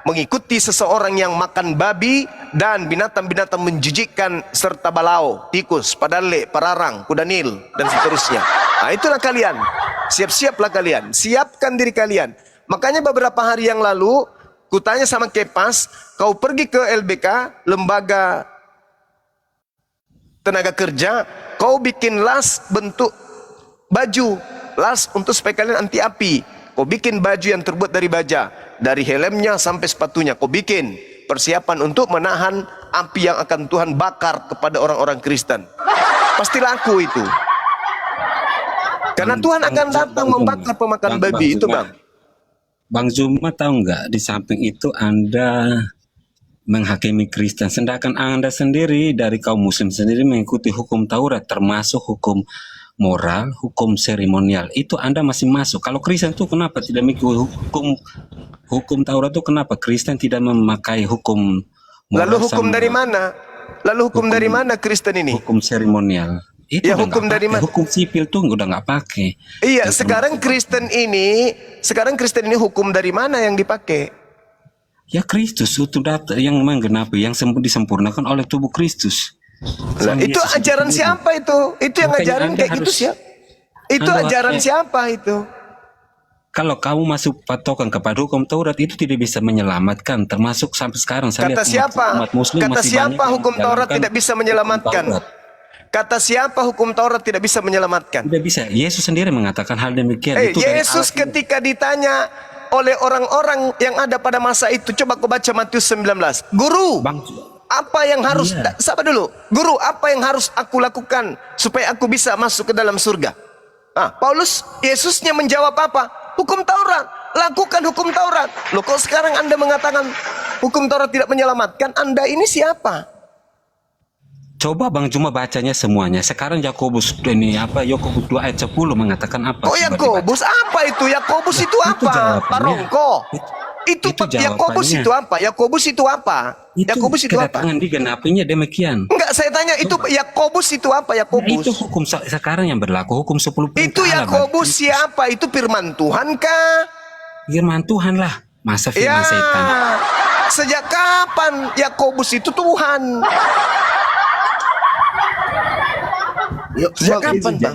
mengikuti seseorang yang makan babi dan binatang-binatang menjijikkan serta balau, tikus, padale, pararang, kuda nil dan seterusnya. Nah, itulah kalian. Siap-siaplah kalian. Siapkan diri kalian. Makanya beberapa hari yang lalu kutanya sama Kepas, kau pergi ke LBK, lembaga tenaga kerja, kau bikin las bentuk baju, las untuk supaya kalian anti api. Kau bikin baju yang terbuat dari baja, dari helmnya sampai sepatunya. Kau bikin persiapan untuk menahan api yang akan Tuhan bakar kepada orang-orang Kristen. Pasti laku itu. Karena Tuhan akan datang membakar pemakan babi itu, Bang. Bang Zuma tahu nggak, di samping itu Anda menghakimi Kristen, sedangkan Anda sendiri dari kaum Muslim sendiri mengikuti hukum Taurat, termasuk hukum moral, hukum seremonial. Itu Anda masih masuk. Kalau Kristen itu kenapa tidak mengikuti hukum Taurat itu? Kenapa Kristen tidak memakai hukum moral? Lalu hukum dari mana? Lalu hukum dari mana Kristen ini? Hukum seremonial. Itu ya hukum dari mana? Hukum sipil tuh udah nggak pakai. Iya, sekarang Kristen ini hukum dari mana yang dipakai? Ya Kristus itu yang menggenapi, yang disempurnakan oleh tubuh Kristus. Lah, itu ajaran siapa itu? Itu yang ngajarin kayak gitu siapa? Itu ajaran siapa itu? Kalau kamu masuk patokan kepada hukum Taurat itu tidak bisa menyelamatkan, termasuk sampai sekarang saya kata lihat siapa? umat Muslim Kata masih siapa banyak hukum Taurat tidak bisa menyelamatkan? Kata siapa hukum Taurat tidak bisa menyelamatkan? Tidak bisa. Yesus sendiri mengatakan hal demikian. Itu Yesus ketika ditanya oleh orang-orang yang ada pada masa itu, coba kau baca Matius 19. Guru, apa yang harus, sabar dulu, guru, apa yang harus aku lakukan supaya aku bisa masuk ke dalam surga? Paulus, Yesusnya menjawab apa? Hukum Taurat, lakukan hukum Taurat. Loh, kok sekarang Anda mengatakan hukum Taurat tidak menyelamatkan? Anda ini siapa? Coba Bang cuma bacanya semuanya. Sekarang Yakobus ini apa? Yakobus 2 ayat 10 mengatakan apa? Oh, Yakobus apa itu? Yakobus itu apa? Parongko. Itu Yakobus itu apa? Yakobus itu apa? Yakobus itu apa? Kedatangan digenapinya demikian. Enggak, saya tanya itu Yakobus itu apa? Yakobus. Itu hukum sekarang yang berlaku, hukum 10 perintah. Itu Yakobus siapa? Itu firman Tuhan kah? Firman Tuhan lah. Masa firman setan? Sejak kapan Yakobus itu Tuhan? Sejak kapan, Bang?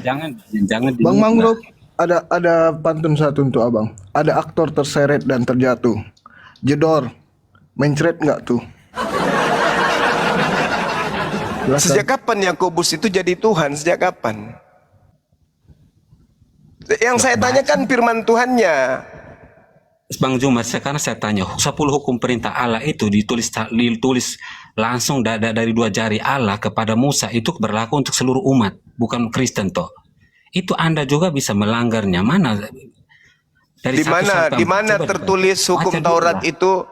Jangan Bang Mangrove, ada pantun satu untuk Abang. Ada aktor terseret dan terjatuh. Jedor, mencret nggak tuh? Sejak kapan Yakobus itu jadi Tuhan? Sejak kapan? Yang saya tanyakan firman Tuhannya. Bang Juma, sekarang saya tanya, 10 hukum perintah Allah itu ditulis langsung dari 2 jari Allah kepada Musa, itu berlaku untuk seluruh umat, bukan Kristen toh. Itu Anda juga bisa melanggarnya. Mana? Di mana tertulis hukum Taurat itu?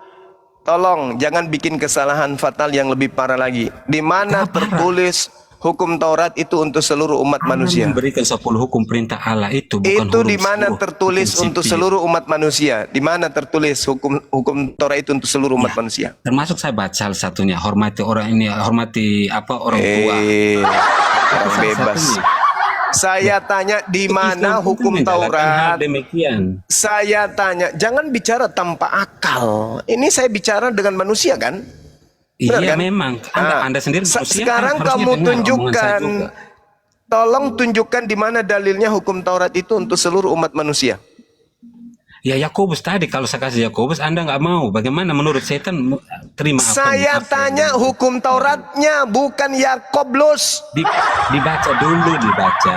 Tolong jangan bikin kesalahan fatal yang lebih parah lagi. Di mana tertulis hukum Taurat itu untuk seluruh umat manusia? Memberikan 10 hukum perintah Allah itu bukan itu di mana tertulis untuk seluruh umat manusia? Di mana tertulis hukum Taurat itu untuk seluruh umat manusia? Termasuk saya baca salah satunya, hormati orang ini, hormati orang tua. Orang bebas. Saya tanya di mana hukum Taurat? Demikian. Saya tanya, jangan bicara tanpa akal. Ini saya bicara dengan manusia kan? Benar, iya kan? Memang. Anda sendiri sekarang kamu tunjukkan, tolong tunjukkan di mana dalilnya hukum Taurat itu untuk seluruh umat manusia. Ya Yakobus tadi, kalau saya kasih Yakobus, Anda nggak mau. Bagaimana menurut setan terima apa? Saya tanya hukum Tauratnya, bukan Yakobus. Dibaca dulu, dibaca.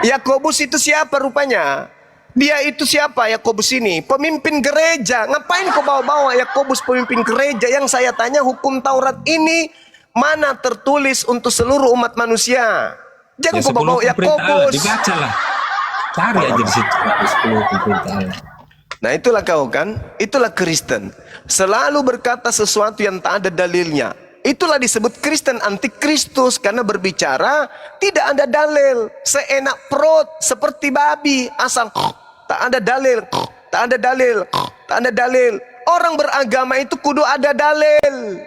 Yakobus itu siapa rupanya? Dia itu siapa Yakobus ini? Pemimpin gereja. Ngapain kau bawa-bawa Yakobus pemimpin gereja? Yang saya tanya hukum Taurat ini mana tertulis untuk seluruh umat manusia? Jangan kau bawa-bawa Yakobus. Dibacalah. Cari aja di situ 10 perintah Allah. Nah itulah kau kan, itulah Kristen. Selalu berkata sesuatu yang tak ada dalilnya. Itulah disebut Kristen antikristus, karena berbicara tidak ada dalil. Seenak perut, seperti babi, asal tak ada dalil, tak ada dalil, tak ada dalil. Orang beragama itu kudu ada dalil.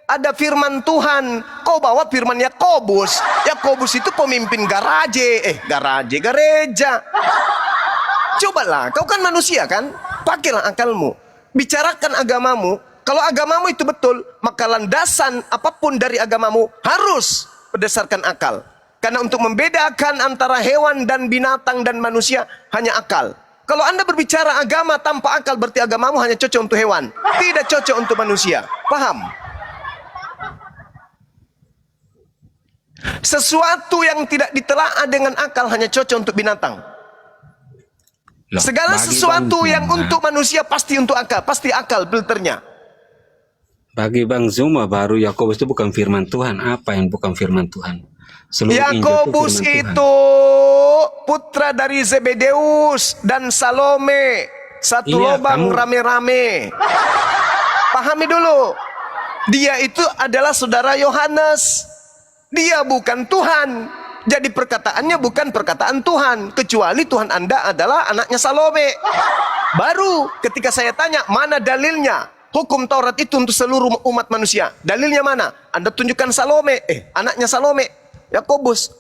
Ada firman Tuhan. Kau bawa firman Yakobus. Yakobus itu pemimpin gereja. Cobalah, kau kan manusia kan? Pakailah akalmu. Bicarakan agamamu. Kalau agamamu itu betul, maka landasan apapun dari agamamu harus berdasarkan akal. Karena untuk membedakan antara hewan dan binatang dan manusia hanya akal. Kalau Anda berbicara agama tanpa akal, berarti agamamu hanya cocok untuk hewan, tidak cocok untuk manusia. Paham? Sesuatu yang tidak ditelaah dengan akal hanya cocok untuk binatang. Loh, Segala sesuatu yang untuk manusia pasti untuk akal, pasti akal filternya. Bagi Bang Zuma, baru Yakobus itu bukan firman Tuhan. Apa yang bukan firman Tuhan? Seluruh Injil Yakobus firman Tuhan. itu putra dari Zebedeus dan Salome. Satu Iya, lubang rame-rame. Pahami dulu. Dia itu adalah saudara Yohanes. Dia bukan Tuhan. Jadi perkataannya bukan perkataan Tuhan. Kecuali Tuhan Anda adalah anaknya Salome. Baru ketika saya tanya, mana dalilnya? Hukum Taurat itu untuk seluruh umat manusia. Dalilnya mana? Anda tunjukkan Salome. Anaknya Salome. Yakobus.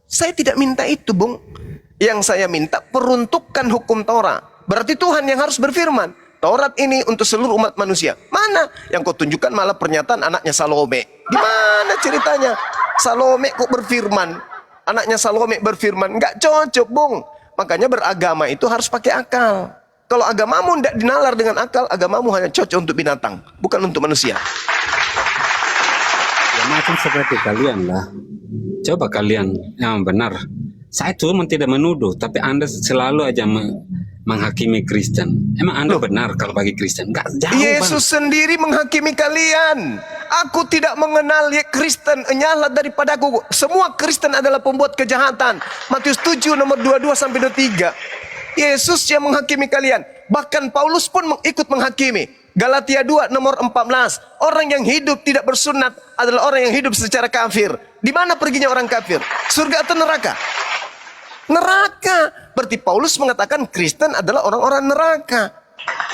Saya tidak minta itu, Bung. Yang saya minta peruntukan hukum Taurat. Berarti Tuhan yang harus berfirman. Taurat ini untuk seluruh umat manusia. Mana? Yang kau tunjukkan malah pernyataan anaknya Salome. Gimana ceritanya? Salome kok berfirman? Anaknya Salome berfirman. Nggak cocok, Bung. Makanya beragama itu harus pakai akal. Kalau agamamu tidak dinalar dengan akal, agamamu hanya cocok untuk binatang, bukan untuk manusia. Ya macam seperti kalian lah. Coba kalian yang benar. Saya cuma tidak menuduh, tapi Anda selalu aja menghakimi Kristen. Emang Anda benar kalau bagi Kristen? Enggak jauh, Yesus sendiri menghakimi kalian. Aku tidak mengenal Kristen, enyalah daripadaku. Semua Kristen adalah pembuat kejahatan. Matius 7 nomor 22 sampai 23. Yesus yang menghakimi kalian. Bahkan Paulus pun ikut menghakimi. Galatia 2 nomor 14. Orang yang hidup tidak bersunat adalah orang yang hidup secara kafir. Di mana perginya orang kafir? Surga atau neraka? Neraka. Berarti Paulus mengatakan Kristen adalah orang-orang neraka.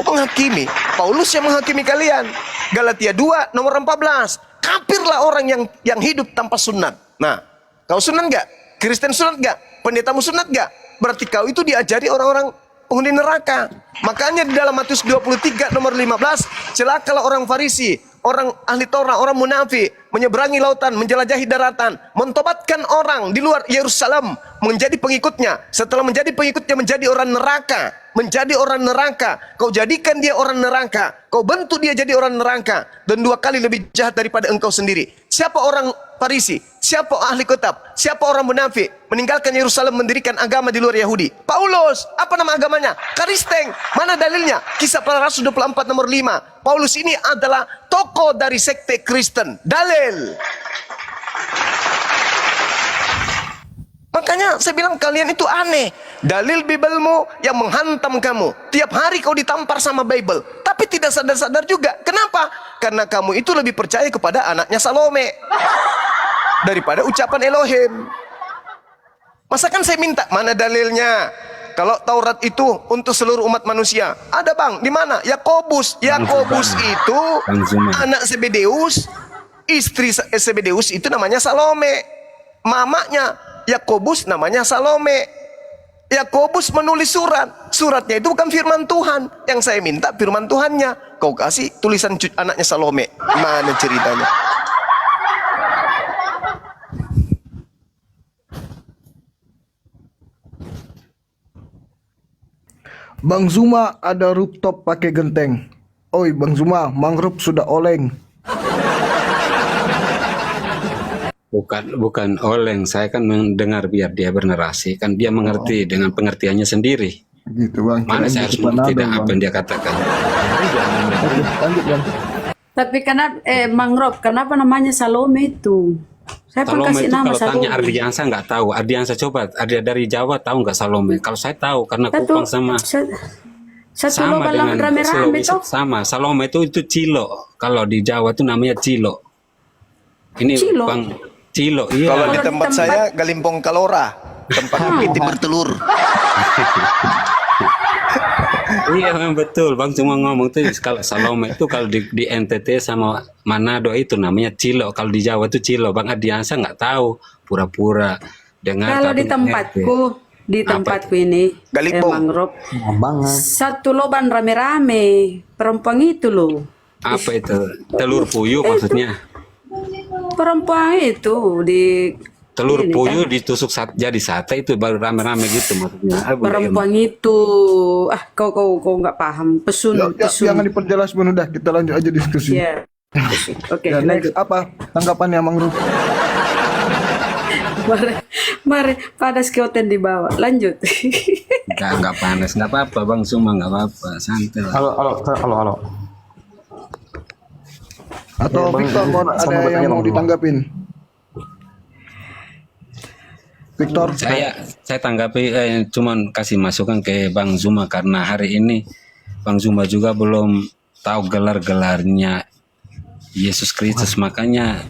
Menghakimi. Paulus yang menghakimi kalian. Galatia 2 nomor 14. Kafirlah orang yang hidup tanpa sunat. Nah, kau sunat gak? Kristen sunat gak? Pendetamu sunat gak? Berarti kau itu diajari orang-orang penghuni neraka. Makanya di dalam Matius 23 nomor 15, celakalah orang Farisi, orang ahli Taurat, orang munafik, menyeberangi lautan, menjelajahi daratan, mentobatkan orang di luar Yerusalem menjadi pengikutnya. Setelah menjadi pengikutnya menjadi orang neraka, menjadi orang neraka. Kau jadikan dia orang neraka, kau bentuk dia jadi orang neraka, dan 2 kali lebih jahat daripada engkau sendiri. Siapa orang Farisi? Siapa ahli kitab? Siapa orang munafik? Meninggalkan Yerusalem, mendirikan agama di luar Yahudi. Paulus, apa nama agamanya? Kristen. Mana dalilnya? Kisah Para Rasul 24 nomor 5. Paulus ini adalah tokoh dari sekte Kristen. Dalil. Makanya saya bilang kalian itu aneh. Dalil Biblemu yang menghantam kamu. Tiap hari kau ditampar sama Bible. Tapi tidak sadar-sadar juga. Kenapa? Karena kamu itu lebih percaya kepada anaknya Salome daripada ucapan Elohim. Masakan saya minta, mana dalilnya? Kalau Taurat itu untuk seluruh umat manusia. Ada bang, di mana? Yakobus. Yakobus itu anak Zebedeus. Istri Zebedeus itu namanya Salome. Mamanya Yakobus namanya Salome. Yakobus menulis surat. Suratnya itu bukan firman Tuhan. Yang saya minta firman Tuhannya. Kau kasih tulisan anaknya Salome. Mana ceritanya? Bang Zuma ada rooftop pakai genteng. Oi Bang Zuma, mangrove sudah oleng. Bukan oleng, saya kan mendengar biar dia bernarasi, kan dia mengerti dengan pengertiannya sendiri. Gitu Bang. Mana saya harus mengerti dengan apa yang dia katakan. Lanjut Bang. Tapi mangrove, kenapa namanya Salome itu? Saya pun Salome kasih itu nama kalau Salome. tanya Ardiansa nggak tahu. Ardiansa coba, ada dari Jawa tahu nggak Salome? Kalau saya tahu karena Kupang sama Satu sama lubang dengan rame-rame Sulawesi toh. sama. Salome itu Cilo. Kalau di Jawa itu namanya Cilo. Ini Cilo? Bang Cilo, iya. Kalau di Kalau di tempat tempat- saya Galimpong Kalora, tempat kepiting bertelur. Iya memang betul, Bang cuma ngomong tuh kalau Salome itu kalau di NTT sama Manado itu namanya Cilo. Kalau di Jawa itu Cilo. Bang Ardiansa nggak tahu, pura-pura dengar. Kalau tapi di nggak ngerti. di tempatku ini Galimpong. mangrove. Banget. Satu lubang rame-rame, perempuan itu loh. Apa itu? Telur puyuh maksudnya? Perempuan itu di Telur ini puyuh kan. ditusuk jadi sate itu baru rame-rame gitu maksudnya. Perempuan itu kau nggak paham pesun. Jangan diperjelas Bun, udah kita lanjut aja diskusi. Ya. Oke, Ya, next apa tanggapannya mangrove? mari padas keoten di bawah. Lanjut. Enggak panas, enggak apa-apa Bang Suma, enggak apa-apa, santai lah. Halo. Atau Ya, Bang, Victor mau sama ada bertanya, yang mau Bang. ditanggapin? Victor, Saya tanggapi cuman kasih masukan ke Bang Zuma karena hari ini Bang Zuma juga belum tahu gelar-gelarnya Yesus Kristus, makanya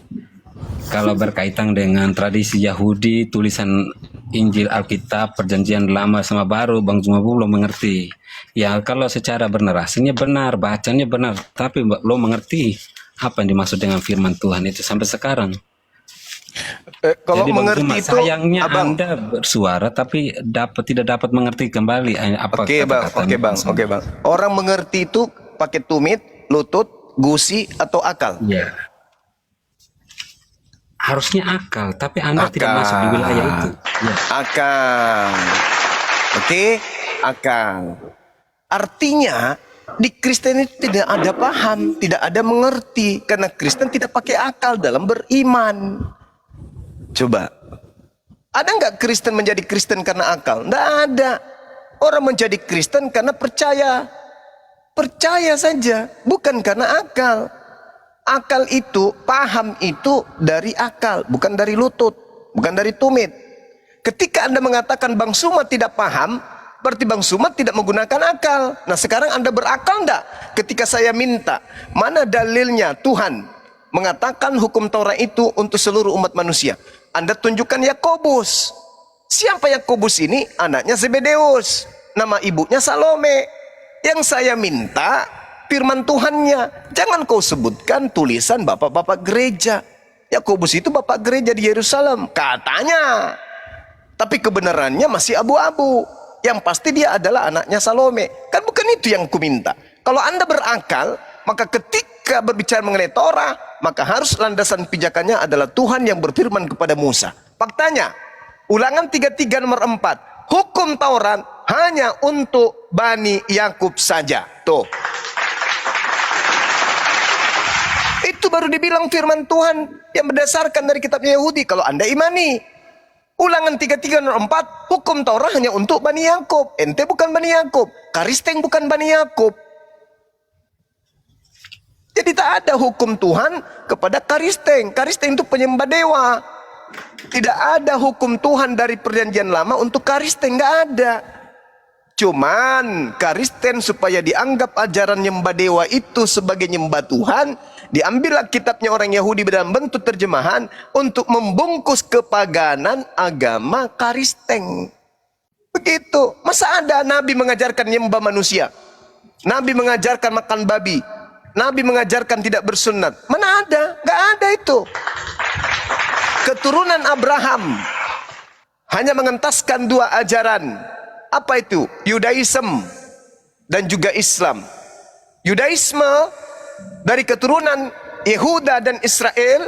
kalau berkaitan dengan tradisi Yahudi, tulisan Injil Alkitab, Perjanjian Lama sama Baru, Bang Zuma belum mengerti. Ya kalau secara bernarasinya benar, bacanya benar, tapi belum mengerti apa yang dimaksud dengan firman Tuhan itu sampai sekarang. Kalau Jadi Bang mengerti Zuma, itu, sayangnya Abang. Anda bersuara tapi tidak dapat mengerti kembali apa Oke bang, kata-kata oke bang. Orang mengerti itu pakai tumit, lutut, gusi atau akal. Ya. Harusnya akal, tapi Anda tidak masuk di wilayah itu. Ya. Akal. Oke, akal. Artinya di Kristen itu tidak ada paham, tidak ada mengerti karena Kristen tidak pakai akal dalam beriman. Coba, ada nggak Kristen menjadi Kristen karena akal? Nggak ada. Orang menjadi Kristen karena percaya. Percaya saja, bukan karena akal. Akal itu, paham itu dari akal, bukan dari lutut, bukan dari tumit. Ketika Anda mengatakan Bang Suma tidak paham, berarti Bang Suma tidak menggunakan akal. Nah sekarang Anda berakal enggak? Ketika saya minta, mana dalilnya Tuhan mengatakan hukum Taurat itu untuk seluruh umat manusia? Anda tunjukkan Yakobus. Siapa Yakobus ini? Anaknya Zebedeus. Nama ibunya Salome. Yang saya minta firman Tuhannya. Jangan kau sebutkan tulisan bapak-bapak gereja. Yakobus itu bapak gereja di Yerusalem. Katanya. Tapi kebenarannya masih abu-abu. Yang pasti dia adalah anaknya Salome. Kan bukan itu yang kuminta. Kalau Anda berakal, maka ketika berbicara mengenai Torah, maka harus landasan pijakannya adalah Tuhan yang berfirman kepada Musa. Faktanya, Ulangan 33 nomor 4. Hukum Taurat hanya untuk Bani Yakub saja. Tuh. Itu baru dibilang firman Tuhan yang berdasarkan dari kitab Yahudi. Kalau Anda imani. Ulangan 33 nomor 4. Hukum Taurat hanya untuk Bani Yakub. Ente bukan Bani Yakub. Karisteng bukan Bani Yakub. Jadi tak ada hukum Tuhan kepada Karisteng. Karisteng itu penyembah dewa. Tidak ada hukum Tuhan dari perjanjian lama untuk Karisteng. Nggak ada. Cuman Karisten supaya dianggap ajaran nyembah dewa itu sebagai nyembah Tuhan, diambillah kitabnya orang Yahudi dalam bentuk terjemahan untuk membungkus kepaganan agama Karisteng. Begitu. Masa ada Nabi mengajarkan nyembah manusia? Nabi mengajarkan makan babi? Nabi mengajarkan tidak bersunat? Mana ada? Nggak ada itu. Keturunan Abraham hanya mengentaskan dua ajaran. Apa itu? Yudaism dan juga Islam. Yudaisme dari keturunan Yehuda dan Israel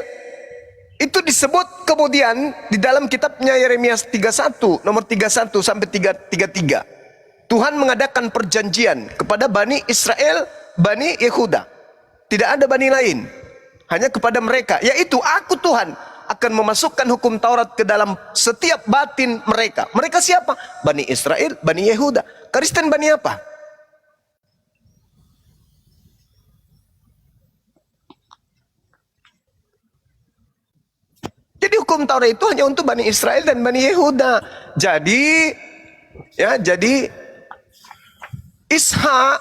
itu disebut kemudian di dalam kitabnya Yeremia 31 nomor 31 sampai 33. Tuhan mengadakan perjanjian kepada Bani Israel, Bani Yehuda. Tidak ada Bani lain. Hanya kepada mereka. Yaitu aku Tuhan akan memasukkan hukum Taurat ke dalam setiap batin mereka. Mereka siapa? Bani Israel, Bani Yehuda. Kristen Bani apa? Jadi hukum Taurat itu hanya untuk Bani Israel dan Bani Yehuda. Jadi Ishak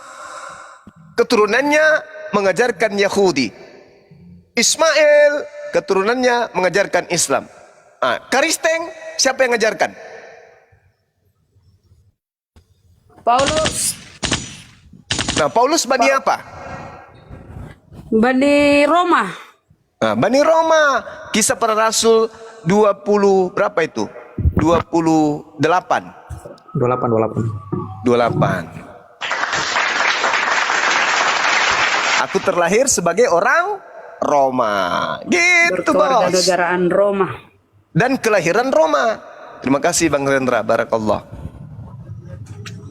keturunannya mengajarkan Yahudi. Ismail keturunannya mengajarkan Islam. Kristen siapa yang mengajarkan? Paulus. Nah, Paulus Bani apa? Bani Roma. Bani Roma. Kisah Para Rasul 20 berapa itu? 28. 28. Aku terlahir sebagai orang Roma. Gitu, Bos. Berkewarganegaraan Roma. Dan kelahiran Roma. Terima kasih Bang Rendra, barakallah.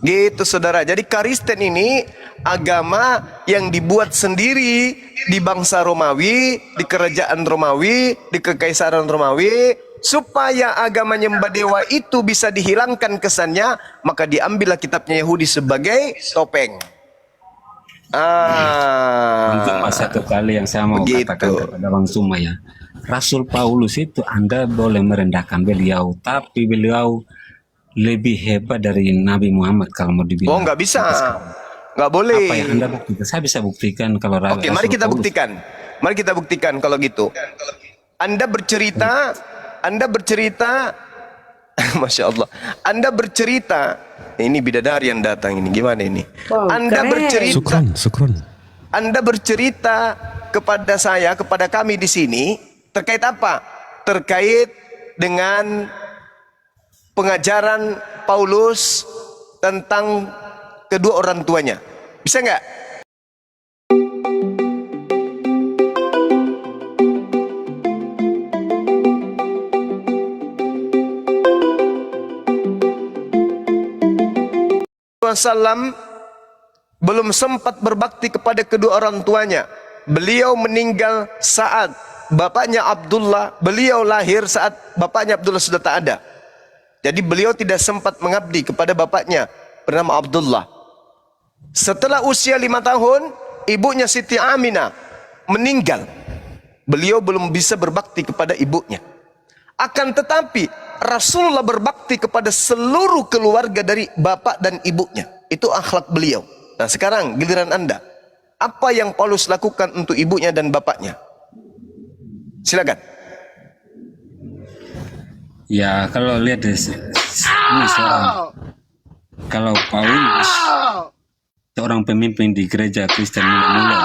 Gitu saudara. Jadi Kristen ini agama yang dibuat sendiri di bangsa Romawi, di kerajaan Romawi, di kekaisaran Romawi, supaya agama nyembah dewa itu bisa dihilangkan kesannya, maka diambillah kitabnya Yahudi sebagai topeng. Untuk satu kali yang saya mau katakan kepada Bang Suma ya, Rasul Paulus itu Anda boleh merendahkan beliau, tapi beliau lebih hebat dari Nabi Muhammad kalau mau dibilang. Oh, nggak bisa, nggak boleh. Apa yang Anda buktikan? Saya bisa buktikan kalau Oke, mari kita buktikan. Mari kita buktikan kalau gitu. Anda bercerita, Masya Allah. Anda bercerita, ini bidadari yang datang ini, gimana ini? Anda bercerita, Sukron. Anda bercerita kepada saya, kepada kami di sini, terkait apa? Terkait dengan pengajaran Paulus tentang kedua orang tuanya. Bisa nggak? Wasallam belum sempat berbakti kepada kedua orang tuanya. Beliau meninggal saat bapaknya Abdullah, beliau lahir saat bapaknya Abdullah sudah tak ada. Jadi beliau tidak sempat mengabdi kepada bapaknya bernama Abdullah. Setelah usia 5 tahun, ibunya Siti Aminah meninggal. Beliau belum bisa berbakti kepada ibunya. Akan tetapi Rasulullah berbakti kepada seluruh keluarga dari bapak dan ibunya. Itu akhlak beliau. Nah sekarang giliran Anda. Apa yang Paulus lakukan untuk ibunya dan bapaknya? Silakan. Ya kalau lihat ini seorang, kalau Paulus seorang pemimpin di gereja Kristen mula-mula,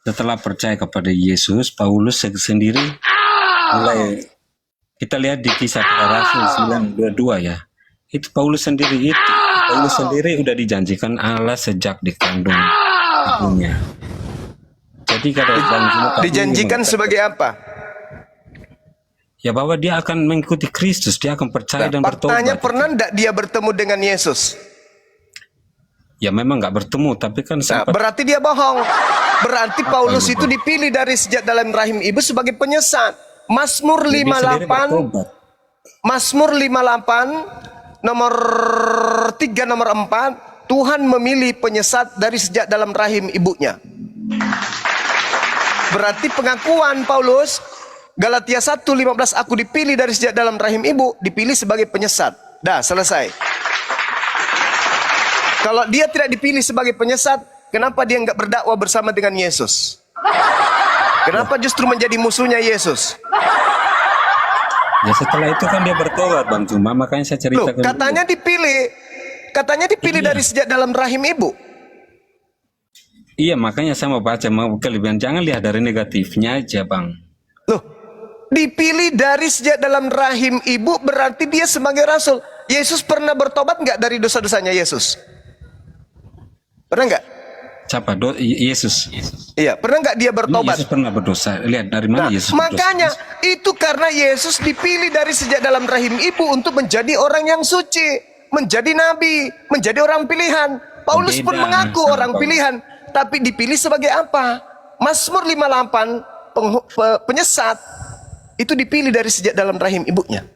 setelah percaya kepada Yesus, Paulus sendiri mulai, kita lihat di Kisah Para Rasul 9:22 ya, itu Paulus sendiri udah dijanjikan Allah sejak dikandung ibunya. Jadi kalau dijanjikan sebagai apa? Ya bahwa dia akan mengikuti Kristus, dia akan percaya dan bertobat. Faktanya pernah tidak dia bertemu dengan Yesus? Ya memang nggak bertemu, tapi kan sempat. Berarti dia bohong. Berarti Paulus itu dipilih dari sejak dalam rahim ibu sebagai penyesat. Mazmur 58, Mazmur 58 nomor 3 nomor 4, Tuhan memilih penyesat dari sejak dalam rahim ibunya. Berarti pengakuan Paulus Galatia 1:15, aku dipilih dari sejak dalam rahim ibu, dipilih sebagai penyesat. Dah, selesai. Kalau dia tidak dipilih sebagai penyesat, kenapa dia nggak berdakwah bersama dengan Yesus? Kenapa justru menjadi musuhnya Yesus? Ya setelah itu kan dia bertobat Bang Cuma, makanya saya ceritakan. Katanya dipilih dari sejak dalam rahim ibu. Iya, makanya saya mau baca, mau kelebihan. Jangan lihat dari negatifnya aja Bang. Dipilih dari sejak dalam rahim ibu berarti dia sebagai rasul. Yesus pernah bertobat nggak dari dosa-dosanya Yesus? Pernah nggak? Siapa? Yesus. Iya, pernah nggak dia bertobat? Yesus pernah berdosa. Lihat dari mana Yesus berdosa. Makanya itu karena Yesus dipilih dari sejak dalam rahim ibu untuk menjadi orang yang suci. menjadi nabi, menjadi orang pilihan. Paulus pun Beda mengaku sama orang Paulus. pilihan, tapi dipilih sebagai apa? Mazmur 58, penyesat itu dipilih dari sejak dalam rahim ibunya.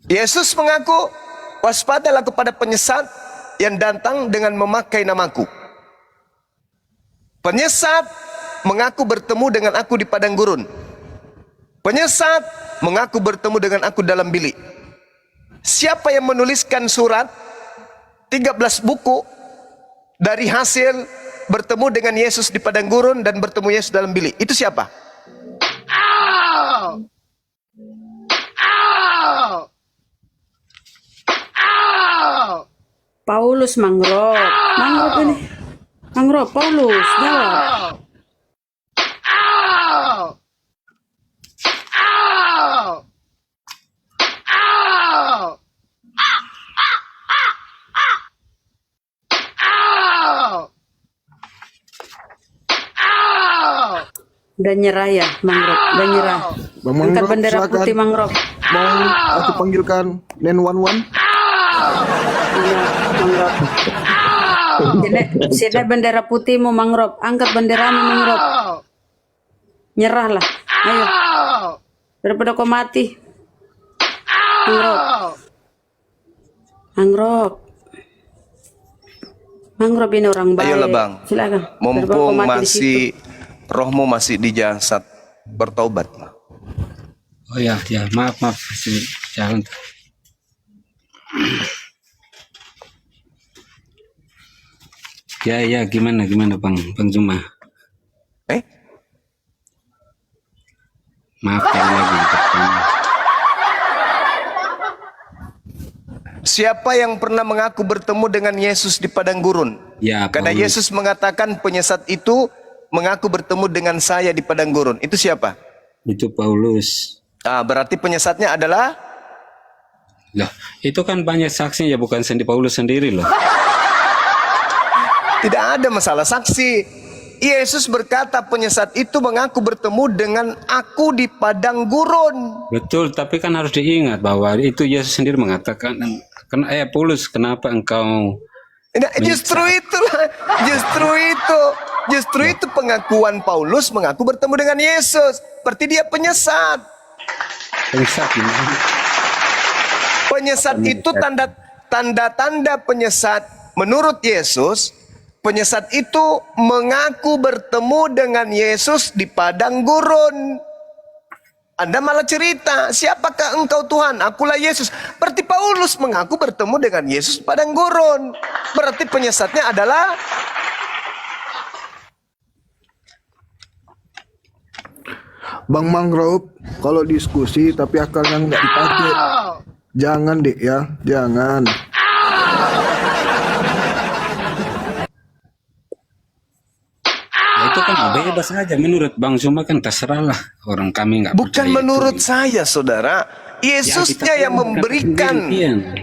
Yesus mengaku, waspadalah kepada penyesat yang datang dengan memakai namaku. Penyesat mengaku bertemu dengan aku di padang gurun. Penyesat mengaku bertemu dengan aku dalam bilik. Siapa yang menuliskan surat 13 buku dari hasil bertemu dengan Yesus di padang gurun dan bertemu Yesus dalam bilik? Itu siapa? Paulus Mangrove. Mangrove ini. Mangrove, Paulus. Jawab. Udah nyerah ya, Mangrove. Udah nyerah. Bang Angkat Mangrove, bendera silakan. putih, Mangrove. Mau aku panggilkan 911? Iya, Mangrove. Sini bendera putihmu, Mangrove. Angkat benderamu, Mangrove. Nyerahlah. Ayo. Daripada kau mati. Mangrove. Mangrove. Mangrove ini orang baik. Ayolah bang, Silakan. Daripada kau mumpung mati di situ. rohmu masih di jasad, bertobat. Oh ya, maaf, jangan. Ya, gimana Bang Zuma? Maaf sekali lagi. Siapa yang pernah mengaku bertemu dengan Yesus di padang gurun? Ya, Karena Paulus. Yesus mengatakan penyesat itu mengaku bertemu dengan saya di padang gurun. Itu siapa? Itu Paulus. Berarti penyesatnya adalah Loh, itu kan banyak saksi ya, bukan Paulus sendiri loh. tidak ada masalah saksi. Yesus berkata penyesat itu mengaku bertemu dengan aku di padang gurun. Betul, tapi kan harus diingat bahwa itu Yesus sendiri mengatakan, Paulus, kenapa engkau Nah, justru itu pengakuan Paulus mengaku bertemu dengan Yesus. Berarti dia penyesat. penyesat ini? Penyesat itu tanda-tanda penyesat menurut Yesus. Penyesat itu mengaku bertemu dengan Yesus di padang gurun. Anda malah cerita, siapakah engkau Tuhan? Akulah Yesus. Berarti Paulus mengaku bertemu dengan Yesus di padang gurun. Berarti penyesatnya adalah Bang Mangrove, kalau diskusi tapi akalnya nggak dipakai. Jangan deh ya, jangan. Ya, itu kan bebas saja menurut Bang Zuma, kan terserahlah, orang kami nggak bukan percaya menurut itu. saya, saudara. Yesusnya Ya, yang memberikan,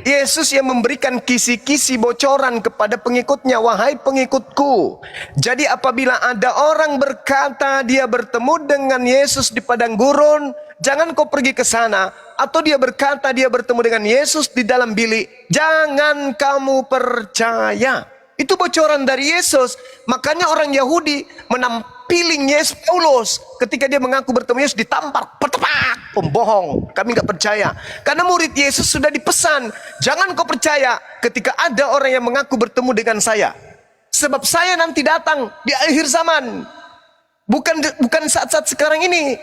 Yesus yang memberikan kisi-kisi bocoran kepada pengikutnya, wahai pengikutku. Jadi apabila ada orang berkata dia bertemu dengan Yesus di padang gurun, jangan kau pergi ke sana. Atau dia berkata dia bertemu dengan Yesus di dalam bilik, jangan kamu percaya. Itu bocoran dari Yesus. Makanya orang Yahudi menampiling Yesus Paulus ketika dia mengaku bertemu Yesus, ditampar, petepak, pembohong, kami nggak percaya. Karena murid Yesus sudah dipesan, jangan kau percaya ketika ada orang yang mengaku bertemu dengan saya. Sebab saya nanti datang di akhir zaman. Bukan saat-saat sekarang ini.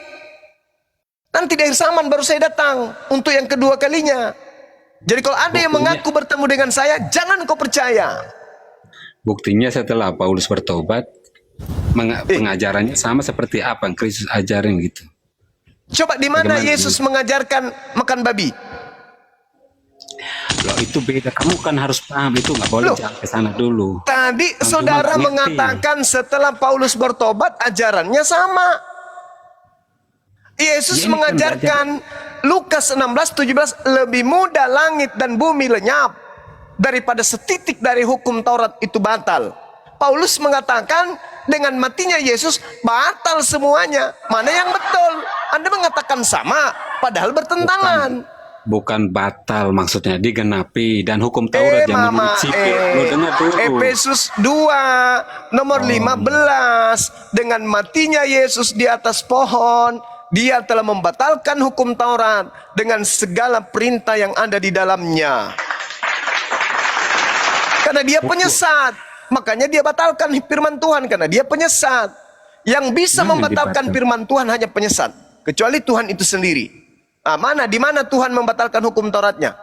Nanti di akhir zaman baru saya datang untuk yang kedua kalinya. Jadi kalau ada yang mengaku bertemu dengan saya, jangan kau percaya. Buktinya setelah Paulus bertobat, pengajarannya sama seperti apa yang Kristus ajarin gitu. Coba di mana Bagaimana Yesus mengajarkan makan babi? Loh, itu beda. Kamu kan harus paham, itu nggak boleh jalan ke sana dulu. Tadi Bang saudara Zuma ngerti. mengatakan setelah Paulus bertobat ajarannya sama. Yesus Ya, ini kan mengajarkan Lukas 16:17, lebih mudah langit dan bumi lenyap daripada setitik dari hukum Taurat itu batal. Paulus mengatakan dengan matinya Yesus batal semuanya. Mana yang betul? Anda mengatakan sama, padahal bertentangan. Bukan batal, maksudnya digenapi, dan hukum Taurat yang menurut sipil. Lo dengar dulu. Efesus 2 nomor 15, dengan matinya Yesus di atas pohon, Dia telah membatalkan hukum Taurat dengan segala perintah yang ada di dalamnya. Karena dia penyesat, makanya dia batalkan firman Tuhan, karena dia penyesat. Yang bisa membatalkan firman Tuhan hanya penyesat, kecuali Tuhan itu sendiri. Mana di mana Tuhan membatalkan hukum Tauratnya?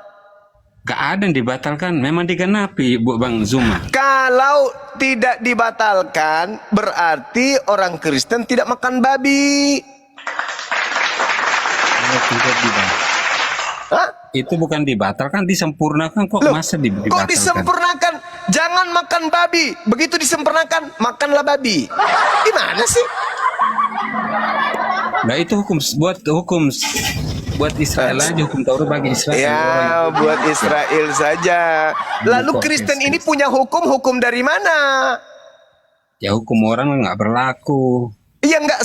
Gak ada yang dibatalkan, memang digenapi, Bu Bang Zuma. Kalau tidak dibatalkan, berarti orang Kristen tidak makan babi. Hah? Itu bukan dibatalkan, disempurnakan kok. Loh, Masa dibatalkan? kok disempurnakan? Jangan makan babi. Begitu disempurnakan, makanlah babi. Gimana sih? Nah itu buat Israel aja, hukum Taurat bagi Israel. Ya, buat Israel saja. Lalu Kristen ini punya hukum dari mana? Ya hukum orang nggak berlaku. Iya enggak,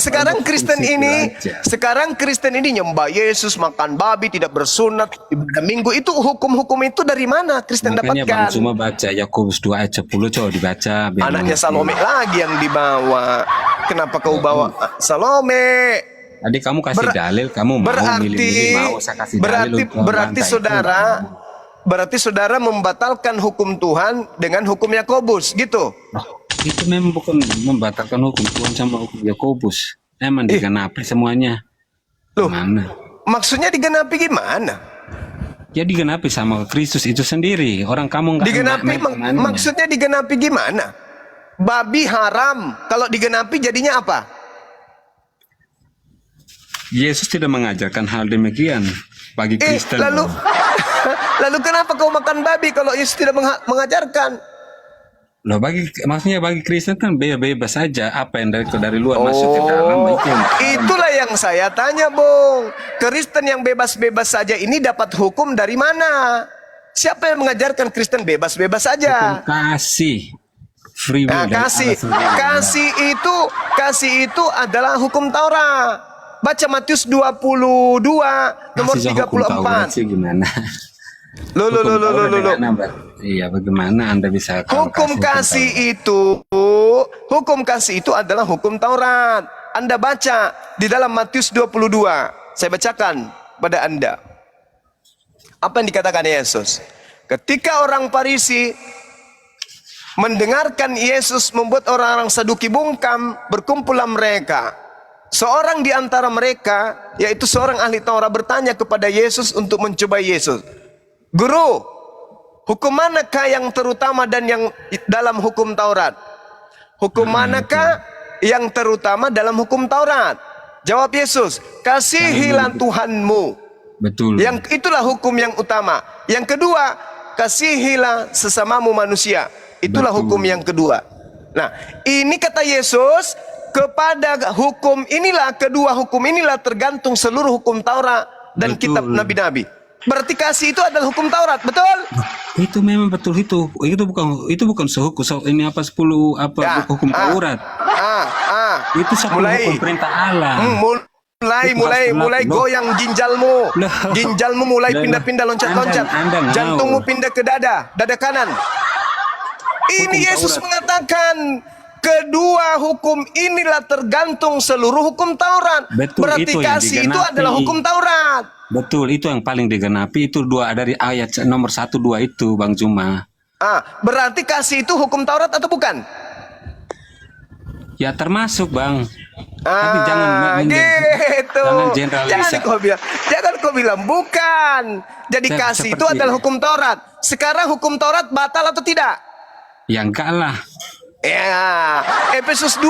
sekarang Kristen ini nyembah Yesus, makan babi, tidak bersunat, ibadah minggu. Itu hukum-hukum itu dari mana Kristen Makanya Bang dapatkan? Zuma baca Yakobus 2 ayat 10, coba dibaca. biar Anaknya mengerti. Salome lagi yang dibawa. Kenapa kau bawa Salome? Tadi kamu kasih dalil, kamu mau milih-milih, mau saya kasih dalil untuk berarti membantah itu. berarti saudara membatalkan hukum Tuhan dengan hukum Yakobus, gitu. Itu memang bukan membatalkan hukum Tuhan sama hukum Yakobus. Memang digenapi semuanya. Loh, Mana? maksudnya digenapi gimana? Ya digenapi sama Kristus itu sendiri. Orang kamu nggak Digenapi maksudnya digenapi gimana? Babi haram. Kalau digenapi jadinya apa? Yesus tidak mengajarkan hal demikian bagi Kristen. Lalu lalu kenapa kau makan babi kalau Yesus tidak mengajarkan? Loh, maksudnya bagi Kristen kan bebas saja, apa yang dari luar masuk ke dalam itu. Itulah yang saya tanya, Bung. Kristen yang bebas-bebas saja ini dapat hukum dari mana? Siapa yang mengajarkan Kristen bebas-bebas saja? Hukum kasih. Free will Nah, dari Allah sendiri. kasih itu adalah hukum Taurat. Baca Matius 22 nomor Kasih hukum Taurat 34. sih gimana? Loh. Iya, bagaimana Anda bisa Hukum kasih itu adalah hukum Taurat. Anda baca di dalam Matius 22. Saya bacakan pada Anda. Apa yang dikatakan Yesus? Ketika orang Farisi mendengarkan Yesus membuat orang-orang Saduki bungkam, berkumpullah mereka. Seorang di antara mereka, yaitu seorang ahli Taurat, bertanya kepada Yesus untuk mencoba Yesus. Guru, hukum manakah yang terutama dan yang dalam hukum Taurat? Hukum manakah yang terutama dalam hukum Taurat? Jawab Yesus, kasihilah Tuhanmu. Betul. Yang itulah hukum yang utama. Yang kedua, kasihilah sesamamu manusia. Itulah hukum yang kedua. Nah, ini kata Yesus, kepada hukum inilah, kedua hukum inilah tergantung seluruh hukum Taurat dan kitab nabi-nabi. Berarti kasih itu adalah hukum Taurat, betul? Itu memang betul itu. Itu bukan sehukum ini apa 10 apa hukum Taurat. Itu 10 hukum perintah Allah. Mulai goyang ginjalmu. Ginjalmu mulai pindah-pindah, loncat-loncat. Jantungmu pindah ke dada kanan. Ini Yesus mengatakan kedua hukum inilah tergantung seluruh hukum Taurat. Betul, berarti itu yang kasih itu digenapi. adalah hukum Taurat. Betul, itu yang paling digenapi. Itu dari ayat nomor 1, 2 itu, Bang Zuma. Berarti kasih itu hukum Taurat atau bukan? Ya termasuk, Bang. Tapi jangan gitu. jangan generalisasi. Jangan kau bilang bukan. Jadi kasih itu adalah hukum Taurat. Sekarang hukum Taurat batal atau tidak? Ya enggak lah. Ya, Efesus 2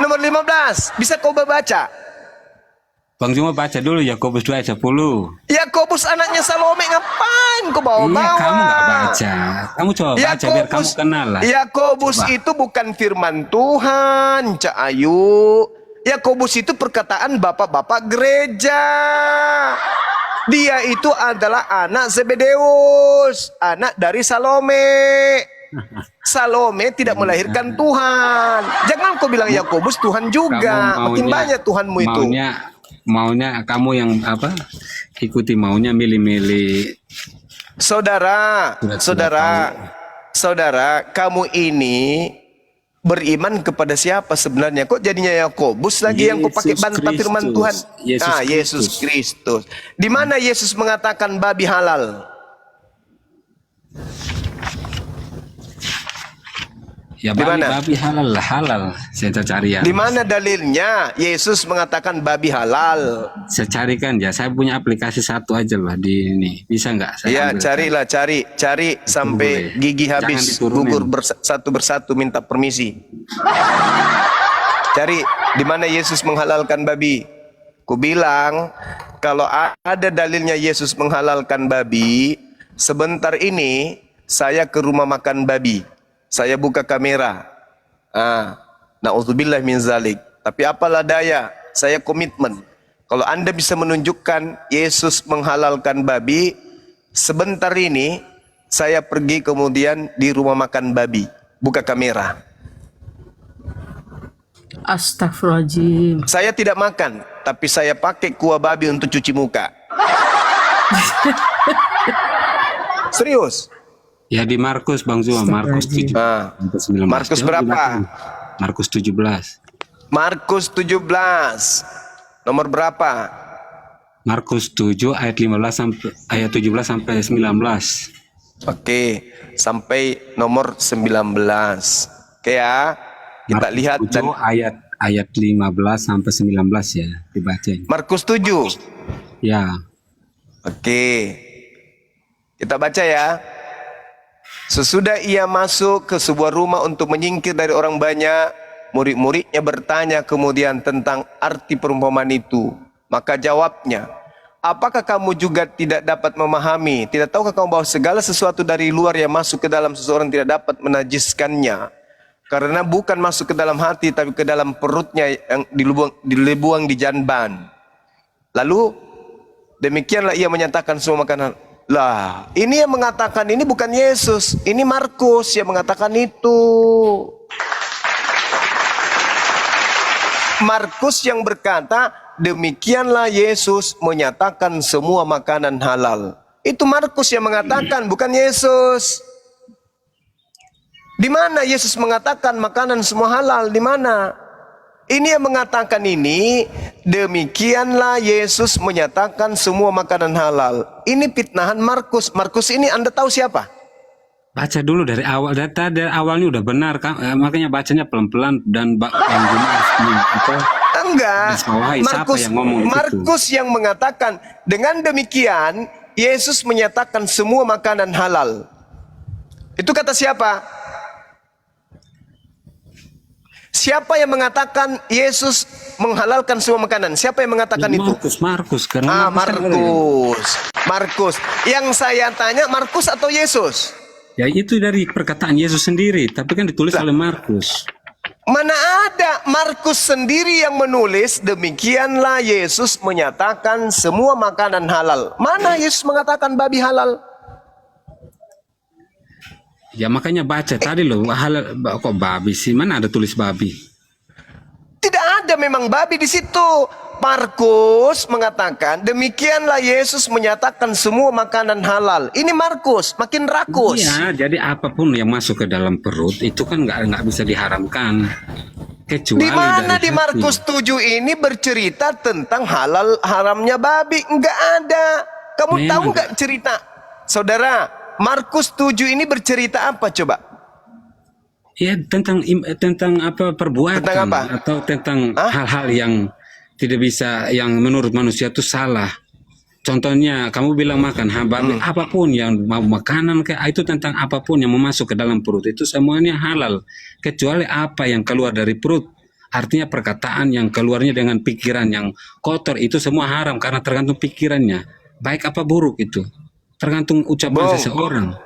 nomor 15. Bisa kau baca? Bang Zuma baca dulu Yakobus 2 ayat 10. Yakobus anaknya Salome, ngapain kau bawa-bawa? Iya, kamu nggak baca. Kamu coba baca biar kamu kenal lah. Yakobus itu bukan firman Tuhan, Cak Ayu. Yakobus itu perkataan bapak-bapak gereja. Dia itu adalah anak Zebedeus, anak dari Salome. Salome tidak melahirkan Tuhan. Jangan kau bilang Yakobus Tuhan juga. Makin banyak Tuhanmu itu. Maunya kamu yang apa? Ikuti maunya, milih-milih. Saudara, kamu ini beriman kepada siapa sebenarnya? Kok jadinya Yakobus lagi yang kau pakai bantah firman Tuhan? Yesus Kristus. Di mana Yesus mengatakan babi halal? Ya Di mana? babi halal. Saya cari ya. Di mana dalilnya Yesus mengatakan babi halal? Saya carikan ya. Saya punya aplikasi satu aja lah di ini. Bisa nggak? Ya, carilah, cari sampai gigi habis, gugur satu persatu, minta permisi. Cari di mana Yesus menghalalkan babi. Ku bilang kalau ada dalilnya Yesus menghalalkan babi, sebentar ini saya ke rumah makan babi. Saya buka kamera. Na'udzubillah min zalik. Tapi apalah daya, saya komitmen. Kalau Anda bisa menunjukkan Yesus menghalalkan babi, sebentar ini saya pergi kemudian di rumah makan babi. Buka kamera. Astagfirullahaladzim. Saya tidak makan, tapi saya pakai kuah babi untuk cuci muka. Serius. Ya di Markus Bang Zuma, Markus 7 sampai 19. Markus berapa? Markus 17. Markus 17. Nomor berapa? Markus 7 ayat 15 sampai ayat 17 sampai 19. Oke, sampai nomor 19. Oke ya. Kita Markus lihat 7 dan ayat 15 sampai 19 ya, dibaca. Markus 7. Ya. Oke. Kita baca ya. Sesudah ia masuk ke sebuah rumah untuk menyingkir dari orang banyak, murid-muridnya bertanya kemudian tentang arti perumpamaan itu. Maka jawabnya, apakah kamu juga tidak dapat memahami? Tidak tahukah kamu bahwa segala sesuatu dari luar yang masuk ke dalam seseorang tidak dapat menajiskannya? Karena bukan masuk ke dalam hati, tapi ke dalam perutnya yang dibuang di janban. Lalu, demikianlah ia menyatakan semua makanan. Lah, ini yang mengatakan ini bukan Yesus, ini Markus yang mengatakan itu. Markus yang berkata, demikianlah Yesus menyatakan semua makanan halal. Itu Markus yang mengatakan, bukan Yesus. Di mana Yesus mengatakan makanan semua halal? Di mana? Ini yang mengatakan ini, demikianlah Yesus menyatakan semua makanan halal. Ini fitnahan Markus. Markus ini Anda tahu siapa? Baca dulu dari awal, dari awalnya udah benar kan, makanya bacanya pelan-pelan dan Enggak. Markus yang mengatakan dengan demikian Yesus menyatakan semua makanan halal. Itu kata siapa? Siapa yang mengatakan Yesus menghalalkan semua makanan? Siapa yang mengatakan itu? Markus. Markus. Yang saya tanya Markus atau Yesus? Ya itu dari perkataan Yesus sendiri, tapi kan ditulis oleh Markus. Mana ada Markus sendiri yang menulis demikianlah Yesus menyatakan semua makanan halal. Mana Yesus mengatakan babi halal? Ya makanya baca tadi loh, halal kok babi sih? Mana ada tulis babi? Tidak ada memang babi di situ. Markus mengatakan demikianlah Yesus menyatakan semua makanan halal. Ini Markus makin rakus. Iya, jadi apapun yang masuk ke dalam perut itu kan nggak bisa diharamkan. Kecuali di mana dari di Markus 7 ini bercerita tentang halal haramnya babi? Enggak ada. Kamu tahu nggak cerita? Saudara, Markus 7 ini bercerita apa coba? Ya tentang apa perbuatan tentang apa? Atau tentang hal-hal yang tidak bisa, yang menurut manusia itu salah. Contohnya kamu bilang makan apapun yang mau makanan kayak itu, tentang apapun yang masuk ke dalam perut itu semuanya halal kecuali apa yang keluar dari perut. Artinya perkataan yang keluarnya dengan pikiran yang kotor itu semua haram karena tergantung pikirannya, baik apa buruk itu. Tergantung ucapan seseorang.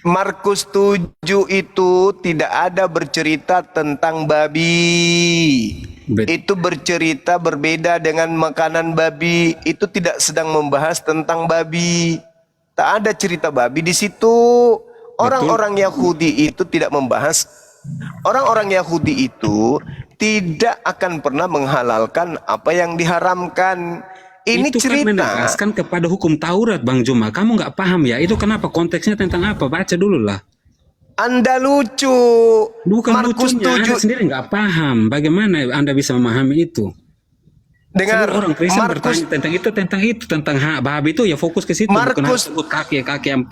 Markus 7 itu tidak ada bercerita tentang babi. Itu bercerita berbeda dengan makanan babi. Itu tidak sedang membahas tentang babi. Tak ada cerita babi di situ. Orang-orang Yahudi itu tidak membahas. Orang-orang Yahudi itu tidak akan pernah menghalalkan apa yang diharamkan. Ini Itu kan cerita. menegaskan kepada hukum Taurat, Bang Juma. Kamu nggak paham ya? Itu kenapa? Konteksnya tentang apa? Baca dulu lah. Anda lucu. Bukan Markus lucunya, Anda 7 sendiri nggak paham. Bagaimana Anda bisa memahami itu? dengar Seluruh orang Kristen Markus bertanya tentang hak babi itu ya fokus ke situ. Bukan harus sebut kaki 4,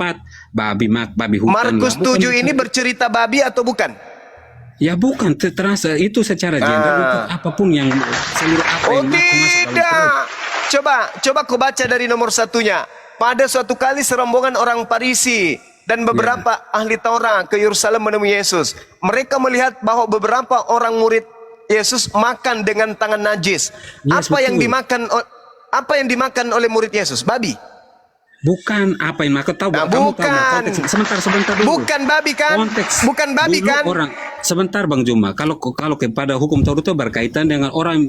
babi hutan. Markus lah. 7 ini bercerita babi atau bukan? Ya bukan, terasa itu secara general untuk apapun yang seluruh apa Oh yang masuk dalam tidak. Coba kau baca dari nomor 1-nya. Pada suatu kali serombongan orang Farisi dan beberapa ahli Taurat ke Yerusalem menemui Yesus. Mereka melihat bahwa beberapa orang murid Yesus makan dengan tangan najis. Yes, Apa yang betul. dimakan oleh murid Yesus? Babi. Bukan apa yang aku tahu. Nah, Kamu tahu bukan. konteks. Sebentar dulu. Bukan babi kan? Konteks. Bukan babi Dulu kan? sebentar Bang Juma. Kalau kepada hukum Taurat itu berkaitan dengan orang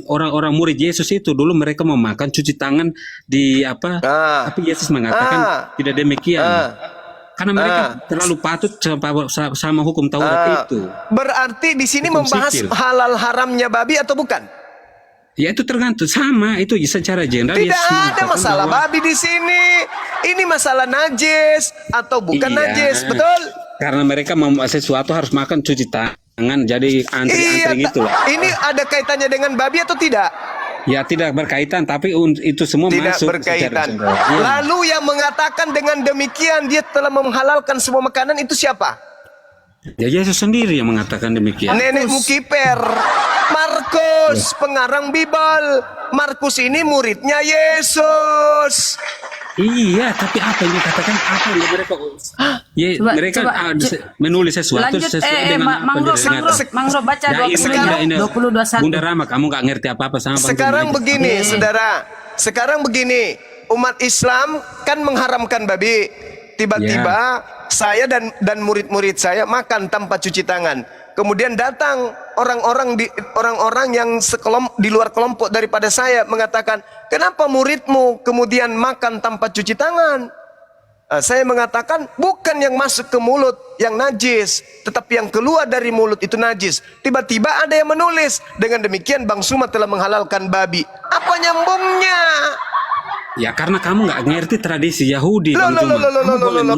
murid Yesus itu dulu mereka mau makan cuci tangan di apa? Tapi Yesus mengatakan tidak demikian. Karena mereka terlalu patut sama hukum Taurat itu. Berarti di sini Hukum membahas sipil. halal haramnya babi atau bukan? Ya itu tergantung sama itu secara general. Tidak Yesus ada mengatakan masalah bahwa- babi di sini. Ini masalah najis atau bukan Iya. najis, betul? Karena mereka mau sesuatu harus makan cuci tangan, jadi antri-antri gitu lah. Ini ada kaitannya dengan babi atau tidak? Ya tidak berkaitan, tapi itu semua Tidak masuk berkaitan. secara general. Ya. Lalu yang mengatakan dengan demikian dia telah menghalalkan semua makanan itu siapa? Ya Yesus sendiri yang mengatakan demikian. Nenek Mukiper, Markus, pengarang Bible. Markus ini muridnya Yesus. Iya, tapi apa yang dikatakan apa yang mereka mereka menulis sesuatu Lanjut, sesuai dengan apa yang didengar. Mangrove baca Ya, ini 20-21. Bunda Rama, kamu nggak ngerti apa-apa sama Bang Sekarang Juma. begini, saudara. Sekarang begini, umat Islam kan mengharamkan babi. Tiba-tiba saya dan murid-murid saya makan tanpa cuci tangan. Kemudian datang orang-orang yang di luar kelompok daripada saya mengatakan, kenapa muridmu kemudian makan tanpa cuci tangan? Saya mengatakan bukan yang masuk ke mulut yang najis, tetapi yang keluar dari mulut itu najis. Tiba-tiba ada yang menulis, dengan demikian Bang Suma telah menghalalkan babi. Apa nyambungnya? Ya karena kamu nggak ngerti tradisi Yahudi, Bang Juma.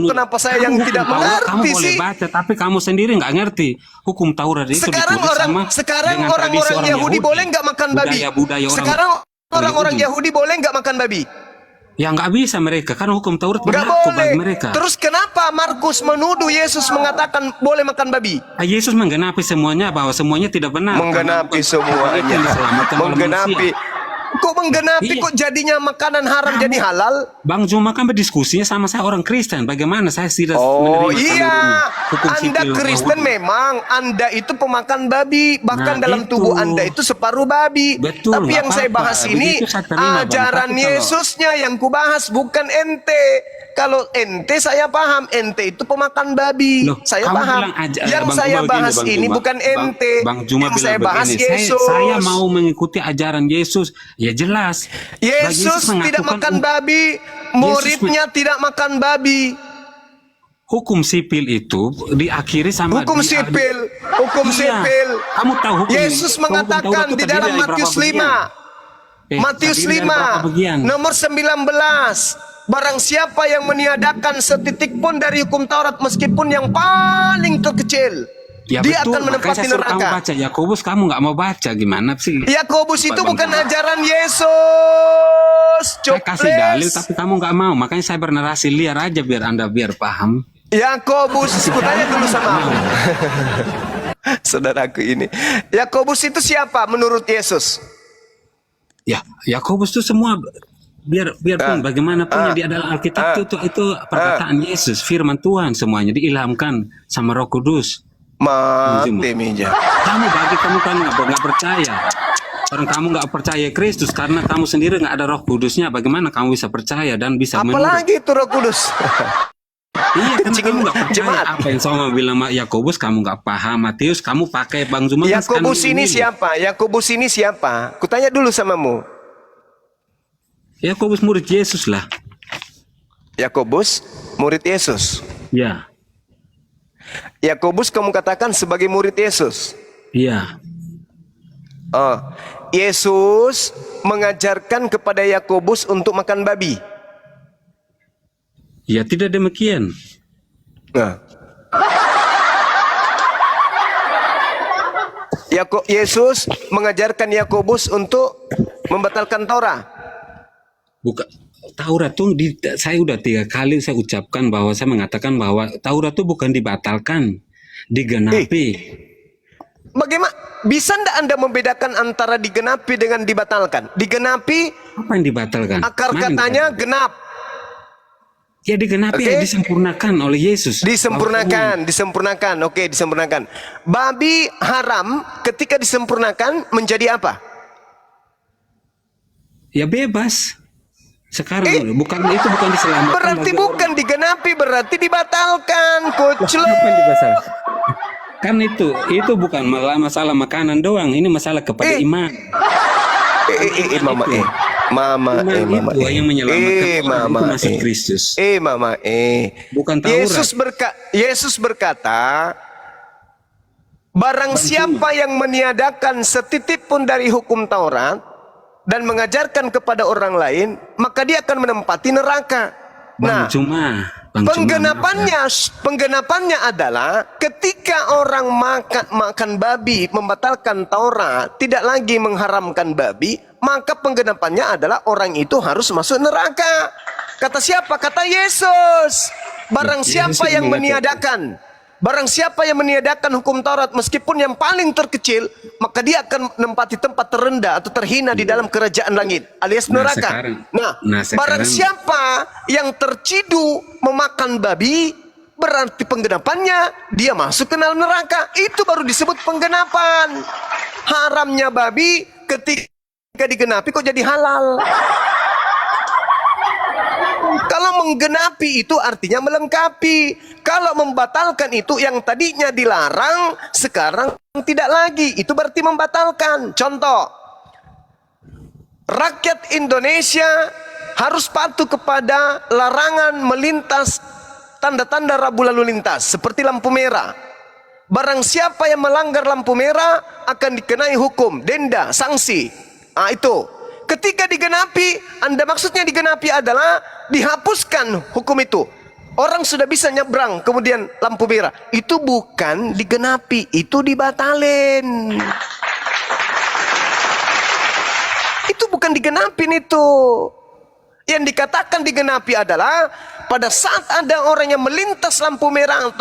Kenapa saya yang tidak Kamu mengerti boleh sih? baca, tapi kamu sendiri nggak ngerti hukum Taurat itu Sekarang ditulis sama dengan tradisi orang-orang Yahudi boleh nggak makan babi? budaya orang Sekarang orang-orang Yahudi. Yahudi boleh nggak makan babi? Ya nggak bisa mereka, karena hukum Taurat Nggak berlaku boleh. bagi mereka. Terus kenapa Markus menuduh Yesus mengatakan boleh makan babi? Yesus menggenapi semuanya, bahwa semuanya tidak benar. Menggenapi Karena bukan itu yang diselamatkan oleh Menggenapi. manusia. Kok menggenapi? Iya. Kok jadinya makanan haram jadi halal? Bang Juma kan berdiskusinya sama saya orang Kristen. Bagaimana saya tidak Oh menerima iya, hukum Anda sipil Kristen Yahudi. memang, Anda itu pemakan babi, bahkan Nah, dalam itu. tubuh Anda itu separuh babi. Betul, Tapi nggak yang saya apa-apa. bahas ini Begitu saya terima, Bang. ajaran Tapi kalau- Yesusnya yang kubahas, bukan ente. Kalau ente saya paham, ente itu pemakan babi. Loh, Saya kamu paham. bilang aja, Yang Bang saya Juma bahas begini, Bang ini Juma. bukan ente. Bang Juma Yang saya bilang bahas begini, Yesus. saya mau mengikuti ajaran Yesus. Ya jelas. Bagi Yesus tidak mengatakan makan babi, muridnya tidak makan babi. hukum sipil itu diakhiri sama Hukum sipil, hukum Iya. sipil. Kamu tahu hukum Yesus hukum mengatakan Taurat itu di terdiri dalam dari berapa Matius bagian? 5. Matius terdiri dari berapa 5 bagian? nomor 19. Barang siapa yang meniadakan setitik pun dari hukum Taurat meskipun yang paling terkecil, Ya dia betul, akan makanya menempati saya suruh kamu neraka. baca Yakobus, kamu nggak mau baca, gimana sih? Yakobus itu Bang bukan Juma. ajaran Yesus. Saya kasih dalil tapi kamu nggak mau, makanya saya bernarasi liar aja biar Anda paham. Yakobus, kutanya dulu sama aku. Saudaraku ini, Yakobus itu siapa menurut Yesus? Ya, Yakobus itu semua biarpun bagaimanapun di dalam Alkitab itu perkataan Yesus, firman Tuhan semuanya diilhamkan sama Roh Kudus. Mati meja. Kamu kan nggak percaya. Orang kamu nggak percaya Kristus karena kamu sendiri nggak ada Roh Kudusnya. Bagaimana kamu bisa percaya dan bisa menurut? Apalagi itu Roh Kudus? Iya, karena kamu nggak percaya apa yang sama bilang Yakobus, kamu nggak paham. Matius, kamu pakai Bang Zuma. Yakobus ini siapa? Yakobus ini siapa? Kutanya dulu samamu. Yakobus murid Yesus lah. Yakobus murid Yesus. Ya. Yakobus kamu katakan sebagai murid Yesus. Iya. Oh, Yesus mengajarkan kepada Yakobus untuk makan babi. Ya tidak demikian. Nah. Yesus mengajarkan Yakobus untuk membatalkan Taurat. Bukan. Taurat tuh saya udah 3 kali saya ucapkan bahwa saya mengatakan bahwa Taurat tuh bukan dibatalkan, digenapi. Bagaimana bisa ndak Anda membedakan antara digenapi dengan dibatalkan? Digenapi Apa yang dibatalkan? akar Mana yang katanya dibatalkan? genap. Ya digenapi, Oke. ya disempurnakan oleh Yesus. Disempurnakan. Oke, disempurnakan. Babi haram ketika disempurnakan menjadi apa? Ya bebas. Sekarang bukan diselamatkan. Berarti bagi bukan orang. digenapi, berarti dibatalkan. Kucluk. Apa yang dibatalkan? Kan itu bukan masalah makanan doang, ini masalah kepada iman. Mama, Iman itu yang menyelamatkan orang itu masuk Kristus. Bukan Taurat. Yesus berkata, barang siapa yang meniadakan setitik pun dari hukum Taurat dan mengajarkan kepada orang lain, maka dia akan menempati neraka. Bang Cuma, Penggenapannya adalah ketika orang makan babi membatalkan Taurat, tidak lagi mengharamkan babi, maka penggenapannya adalah orang itu harus masuk neraka. Kata siapa? Kata Yesus. Barang siapa yang meniadakan hukum Taurat meskipun yang paling terkecil, maka dia akan menempati tempat terendah atau terhina di dalam kerajaan langit alias neraka. Barang siapa yang tercidu memakan babi, berarti penggenapannya dia masuk ke dalam neraka. Itu baru disebut penggenapan. Haramnya babi ketika digenapi kok jadi halal. Kalau menggenapi itu artinya melengkapi. Kalau membatalkan itu yang tadinya dilarang, sekarang tidak lagi. Itu berarti membatalkan. Contoh, rakyat Indonesia harus patuh kepada larangan melintas tanda-tanda rambu lalu lintas seperti lampu merah. Barang siapa yang melanggar lampu merah akan dikenai hukum, denda, sanksi. Itu. Ketika digenapi, Anda maksudnya digenapi adalah dihapuskan hukum itu. Orang sudah bisa nyebrang, kemudian lampu merah. Itu bukan digenapi, itu dibatalin. Itu bukan digenapin itu. Yang dikatakan digenapi adalah pada saat ada orang yang melintas lampu merah,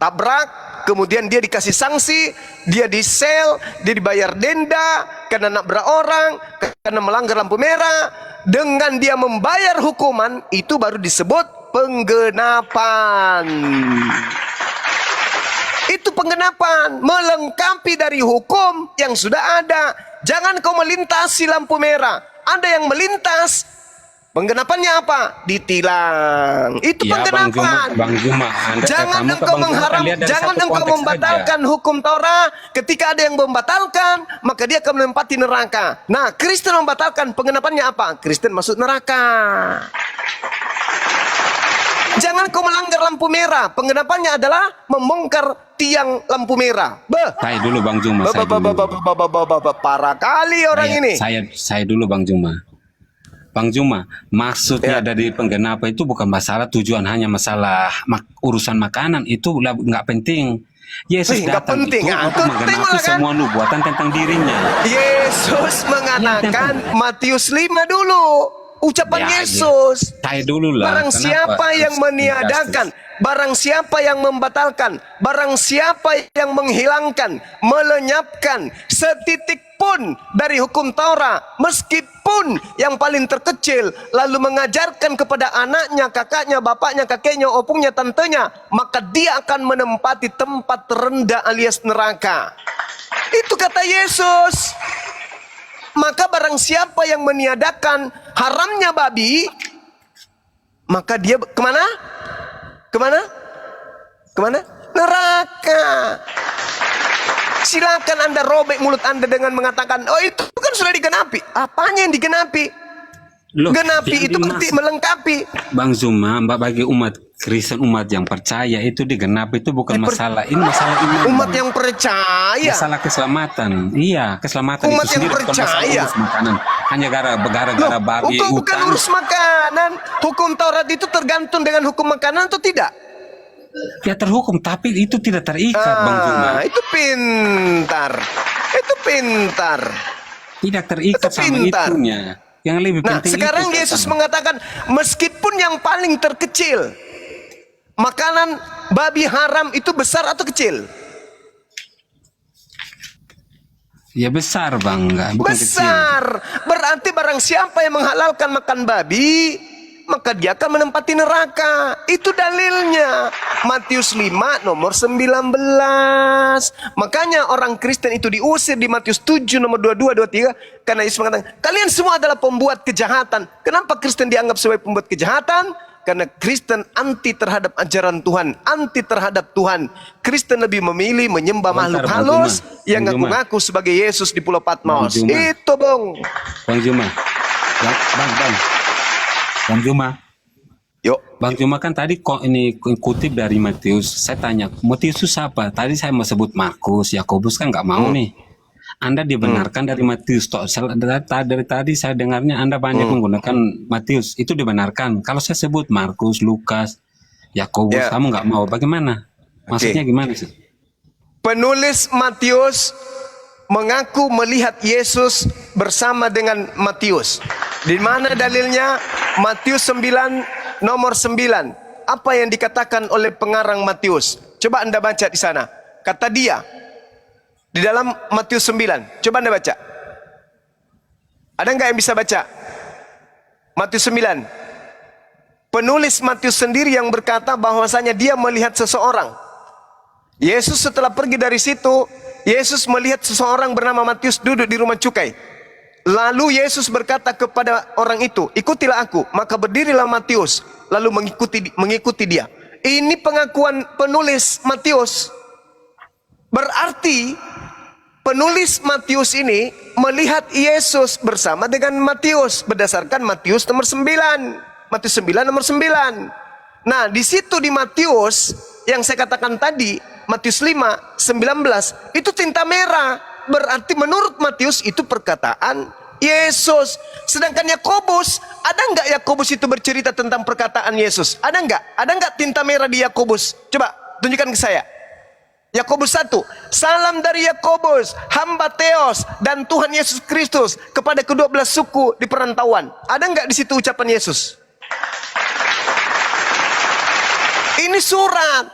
tabrak, kemudian dia dikasih sanksi, dia disel, dia dibayar denda karena nabrak orang, karena melanggar lampu merah. Dengan dia membayar hukuman, itu baru disebut penggenapan. Itu penggenapan, melengkapi dari hukum yang sudah ada. Jangan kau melintasi lampu merah. Ada yang melintas, penggenapannya apa? Ditilang. Itu Ya, penggenapan. Bang Juma, Jangan engkau membatalkan hukum Taurat. Ketika ada yang membatalkan, maka dia akan menempati neraka. Nah, Kristen membatalkan, penggenapannya apa? Kristen masuk neraka. Jangan kau melanggar lampu merah. Penggenapannya adalah membongkar tiang lampu merah. Saya dulu Bang Juma. Parah kali orang ini. Saya dulu Bang Juma. Bang Juma, maksudnya dari penggenapan itu bukan masalah tujuan hanya masalah urusan makanan, itu nggak penting. Yesus datang itu untuk menggenapi semua nubuatan tentang dirinya. Yesus mengatakan Matius 5 dulu. Ucapan Yesus. Saya dulu lah. Barang siapa yang meniadakan, barang siapa yang membatalkan, barang siapa yang menghilangkan, melenyapkan setitik pun dari hukum Taurat, meskipun yang paling terkecil, lalu mengajarkan kepada anaknya, kakaknya, bapaknya, kakeknya, opungnya, tantenya, maka dia akan menempati tempat terendah alias neraka. Itu kata Yesus. Maka barang siapa yang meniadakan haramnya babi, maka dia kemana? Kemana? Kemana? Neraka. Silakan Anda robek mulut Anda dengan mengatakan, oh itu kan sudah digenapi. Apanya yang digenapi? Loh, Genapi itu berarti melengkapi. Bang Zuma, bagi umat Kristen umat yang percaya itu digenapi itu bukan masalah. Ini masalah iman. Umat yang percaya. Masalah keselamatan. Iya, keselamatan Umat itu yang sendiri bukan masalah percaya. urus makanan. Hanya gara-gara babi Hukum bukan hutan. urus makanan. Hukum Taurat itu tergantung dengan hukum makanan atau tidak? Ya terhukum, tapi itu tidak terikat, Bang Juma. Itu pintar. Itu pintar. Tidak terikat Itu sama pintar. itunya. Yang lebih Nah, penting sekarang itu, Yesus Satan. mengatakan, meskipun yang paling terkecil, makanan babi haram itu besar atau kecil? Ya besar, Bang, enggak, bukan kecil. Besar. Berarti barang siapa yang menghalalkan makan babi, maka dia akan menempati neraka. Itu dalilnya. Matius 5 nomor 19. Makanya orang Kristen itu diusir di Matius 7 nomor 22, 23. Karena Yesus mengatakan, kalian semua adalah pembuat kejahatan. Kenapa Kristen dianggap sebagai pembuat kejahatan? Karena Kristen anti terhadap ajaran Tuhan, anti terhadap Tuhan. Kristen lebih memilih menyembah makhluk Bang halus Juma. yang Bang Juma. ngaku-ngaku sebagai Yesus di Pulau Patmos. Bang Juma. Itu, Bang. Bang Juma. Bang Juma. Yuk. Bang Juma kan tadi kok ini kutip dari Matius. Saya tanya, Matius itu siapa? Tadi saya mau sebut Markus, Yakobus kan nggak mau nih. Anda dibenarkan dari Matius. Dari tadi saya dengarnya Anda banyak menggunakan Matius. Itu dibenarkan. Kalau saya sebut Markus, Lukas, Yakobus, Ya. kamu nggak mau. Bagaimana? Maksudnya gimana sih? Penulis Matius mengaku melihat Yesus bersama dengan Matius. Di mana dalilnya? Matius 9 nomor 9. Apa yang dikatakan oleh pengarang Matius? Coba Anda baca di sana. Kata dia di dalam Matius 9. Coba Anda baca. Ada nggak yang bisa baca? Matius 9. Penulis Matius sendiri yang berkata bahwasanya dia melihat seseorang. Yesus setelah pergi dari situ, Yesus melihat seseorang bernama Matius duduk di rumah cukai. Lalu Yesus berkata kepada orang itu, ikutilah aku. Maka berdirilah Matius, lalu mengikuti dia. Ini pengakuan penulis Matius. Berarti penulis Matius ini melihat Yesus bersama dengan Matius berdasarkan Matius nomor 9. Matius 9 nomor 9. Nah, di situ di Matius yang saya katakan tadi, Matius 5, 19, itu tinta merah. Berarti menurut Matius itu perkataan Yesus. Sedangkan Yakobus, ada nggak Yakobus itu bercerita tentang perkataan Yesus? Ada nggak? Ada nggak tinta merah di Yakobus? Coba tunjukkan ke saya. Yakobus 1, salam dari Yakobus, hamba Theos dan Tuhan Yesus Kristus kepada ke-12 suku di perantauan. Ada nggak di situ ucapan Yesus? Ini surat,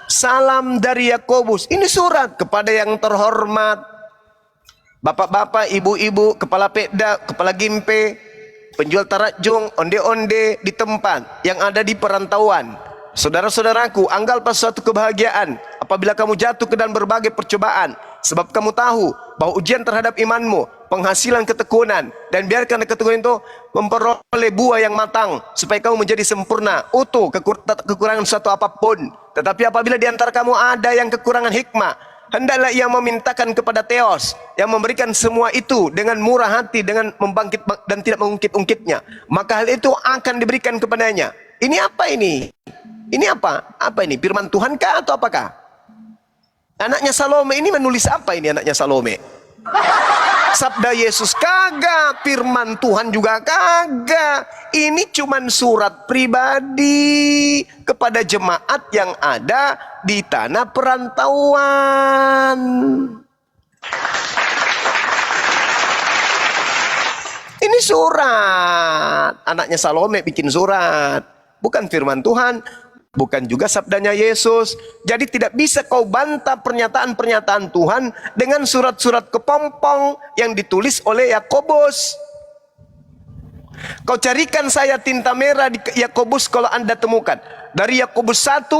salam dari Yakobus. Ini surat kepada yang terhormat, bapak-bapak, ibu-ibu, kepala pekda, kepala gimpe, penjual tarajung, onde-onde di tempat yang ada di perantauan. Saudara-saudaraku, anggaplah suatu kebahagiaan apabila kamu jatuh ke dalam berbagai percobaan, sebab kamu tahu bahwa ujian terhadap imanmu penghasilan ketekunan, dan biarkan ketekunan itu memperoleh buah yang matang supaya kamu menjadi sempurna, utuh, kekurangan suatu apapun. Tetapi apabila di antara kamu ada yang kekurangan hikmah, hendaklah ia memintakan kepada Theos yang memberikan semua itu dengan murah hati, dengan membangkit dan tidak mengungkit-ungkitnya, maka hal itu akan diberikan kepadanya. Ini apa ini? Ini apa? Apa ini? Firman Tuhan kah atau apakah? Anaknya Salome ini menulis apa ini anaknya Salome? Sabda Yesus kagak, firman Tuhan juga kagak. Ini cuman surat pribadi kepada jemaat yang ada di tanah perantauan. Ini surat. Anaknya Salome bikin surat. Bukan firman Tuhan, bukan juga sabdanya Yesus. Jadi tidak bisa kau bantah pernyataan-pernyataan Tuhan dengan surat-surat kepompong yang ditulis oleh Yakobus. Kau carikan saya tinta merah di Yakobus kalau Anda temukan. Dari Yakobus 1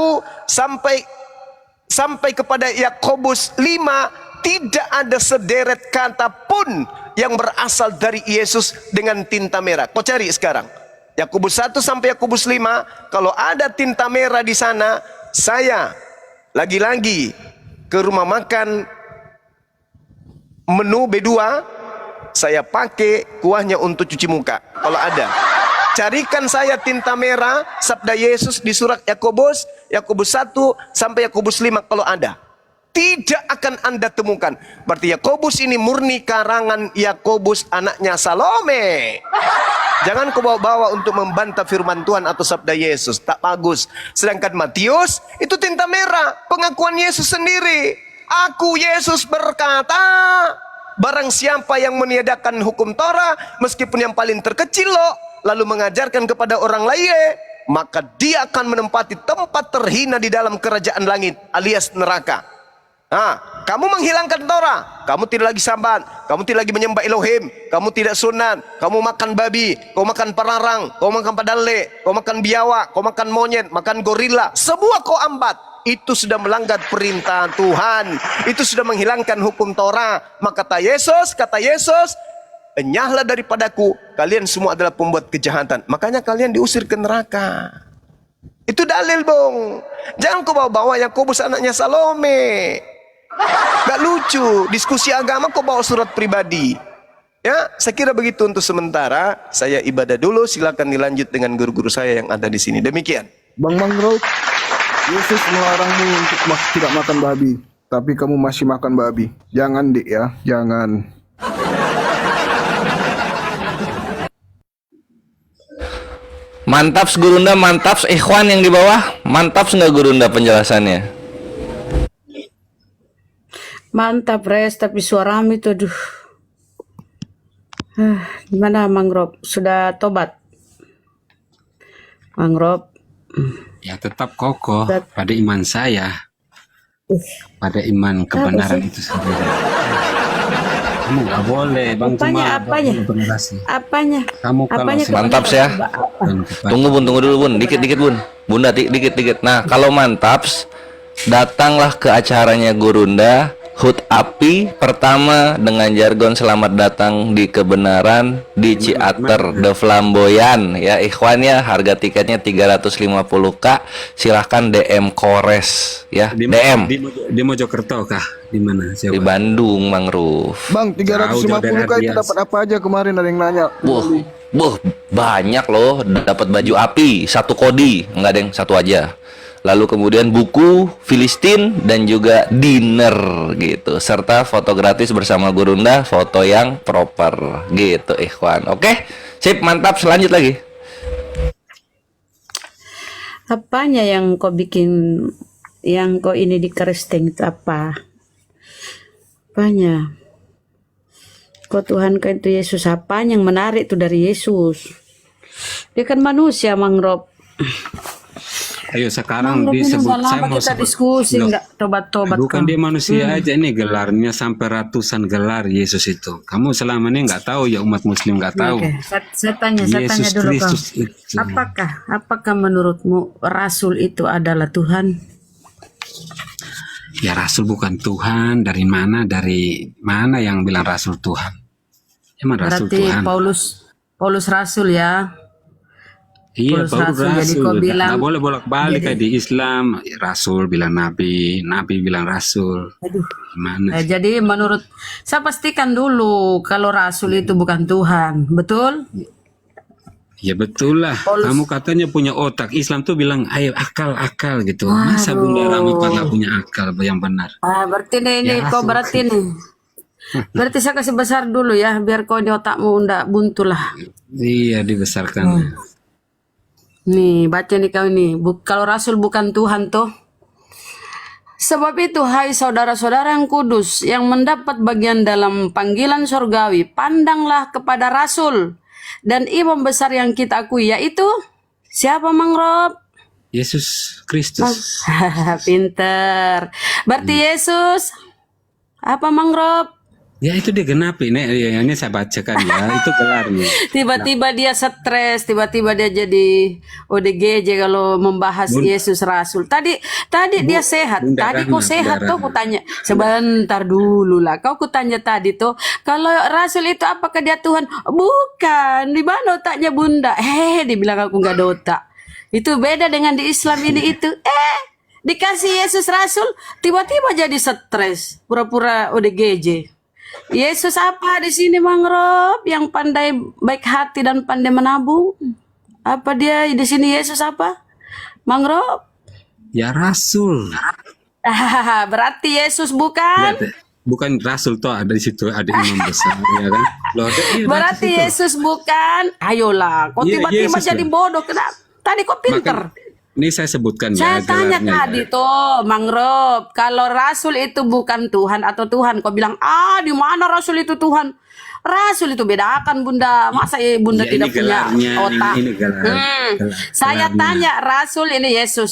sampai kepada Yakobus 5, tidak ada sederet kata pun yang berasal dari Yesus dengan tinta merah. Kau cari sekarang. Yakobus 1 sampai Yakobus 5, kalau ada tinta merah di sana, saya lagi-lagi ke rumah makan menu B2, saya pakai kuahnya untuk cuci muka. Kalau ada, Carikan saya tinta merah sabda Yesus di surat Yakobus 1 sampai Yakobus 5 kalau ada. Tidak akan Anda temukan. Berarti Yakobus ini murni karangan Yakobus anaknya Salome. Jangan kau bawa-bawa untuk membantah firman Tuhan atau sabda Yesus. Tak bagus. Sedangkan Matius itu tinta merah. Pengakuan Yesus sendiri. Aku Yesus berkata, barang siapa yang meniadakan hukum Torah, meskipun yang paling terkecil loh, lalu mengajarkan kepada orang lain, maka dia akan menempati tempat terhina di dalam kerajaan langit alias neraka. Nah, kamu menghilangkan Torah, kamu tidak lagi sambat, kamu tidak lagi menyembah Elohim, kamu tidak sunat, kamu makan babi, kau makan pararang, kau makan padale, kau makan biawak, kau makan monyet, makan gorila, semua kau ambat. Itu sudah melanggar perintah Tuhan. Itu sudah menghilangkan hukum Torah. Maka kata Yesus, enyahlah daripadaku, kalian semua adalah pembuat kejahatan. Makanya kalian diusir ke neraka. Itu dalil, Bung. Jangan kau bawa-bawa Yakobus anaknya Salome. Gak lucu. Diskusi agama kau bawa surat pribadi. Ya, saya kira begitu untuk sementara. Saya ibadah dulu. Silakan dilanjut dengan guru-guru saya yang ada di sini. Demikian. Bang Mangrove, Yesus melarangmu untuk tidak makan babi, tapi kamu masih makan babi. Jangan, Dik, ya, jangan. Mantaps Gurunda, mantaps Ikhwan yang di bawah. Mantaps nggak Gurunda penjelasannya? Mantap Res, tapi suaramu itu aduh. Gimana Mangrove? Sudah tobat? Mangrove? Ya tetap kokoh pada iman saya, pada iman kebenaran itu sendiri. Kamu nggak boleh, Bang. Apanya? Kamu kalau Mantap ya. Tunggu dulu Bun, dikit Bun. Bunda dikit. Nah, kalau Mantaps, datanglah ke acaranya Gurunda HUT API pertama dengan jargon selamat datang di kebenaran di Ciater The Flamboyan ya Ikhwan ya, harga tiketnya 350k, silahkan DM Kores ya. DM di Mojokerto kah? Di mana? Di Bandung, Mang Ruf. Bang, 350k itu dapat apa aja kemarin, ada yang nanya. Banyak loh, dapat baju api, 1 kodi, enggak ada yang 1 aja. Lalu kemudian buku Filistin dan juga dinner gitu, serta foto gratis bersama Gurunda, foto yang proper gitu Ikhwan. Oke, sip, mantap, selanjut lagi. Apanya yang kau bikin, yang kau ini di keresting itu apa? Apanya? Kau Tuhan kau itu Yesus, apa yang menarik itu dari Yesus? Dia kan manusia, Mangrove. Ayo sekarang disebut, saya mau kita sebut diskusi nggak tobat-tobat. Bukan dia manusia aja, ini gelarnya sampai ratusan gelar Yesus itu. Kamu selama ini nggak tahu ya, umat Muslim nggak tahu. Oke. Saya tanya dulu kau. Apakah menurutmu Rasul itu adalah Tuhan? Ya Rasul bukan Tuhan. Dari mana yang bilang Rasul Tuhan? Emang Rasul Berarti Tuhan. Paulus Rasul ya. Iya, Paulus Rasul. Jadi kau bilang, nggak boleh bolak-balik kayak di Islam. Rasul bilang Nabi, Nabi bilang Rasul. Aduh. Gimana? Jadi menurut saya pastikan dulu kalau Rasul itu bukan Tuhan, betul? Ya betul lah. Kamu katanya punya otak. Islam tuh bilang, ayo akal gitu. Masa Bunda Ramipah nggak punya akal yang benar? Berarti ini Ya, kau berarti nih. Berarti saya kasih besar dulu ya, biar kau di otakmu ndak buntu lah. Iya, dibesarkan. Nih, baca nih kau ini. Kalau Rasul bukan Tuhan tuh. Sebab itu, hai saudara-saudara yang kudus, yang mendapat bagian dalam panggilan surgawi, pandanglah kepada Rasul dan imam besar yang kita akui, yaitu siapa, Mangrove? Yesus Kristus. Pinter. Berarti Yesus apa, Mangrove? Ya itu dia genapi, ini saya bacakan ya, itu gelarnya. Tiba-tiba dia stres, tiba-tiba dia jadi ODGJ kalau membahas Yesus Rasul. Tadi dia sehat, tadi kau sehat tuh, kutanya. Sebentar dulu lah, kau kutanya tadi tuh, kalau Rasul itu apakah dia Tuhan? Bukan, di mana otaknya Bunda? Dibilang aku nggak ada otak. Itu beda dengan di Islam ini itu. Dikasih Yesus Rasul, tiba-tiba jadi stres, pura-pura ODGJ. Yesus apa di sini, Mangrove? Yang pandai baik hati dan pandai menabung. Apa dia di sini Yesus apa? Mangrove? Ya rasul. Berarti Yesus bukan? Bukan rasul toh, ada di situ ada imam besar ya kan. Loh, Berarti Yesus bukan? Ayolah, kok Iya, tiba-tiba Yesus, jadi kan? bodoh? Kenapa? Tadi kok pinter? Ini saya sebutkan Saya ya tanya gelarnya. tadi tuh, Mangrove, kalau Rasul itu bukan Tuhan atau Tuhan, kau bilang, di mana Rasul itu Tuhan? Rasul itu bedakan Bunda, masa Bunda Ya, ini tidak punya gelarnya, otak? ini Saya gelarnya. tanya Rasul ini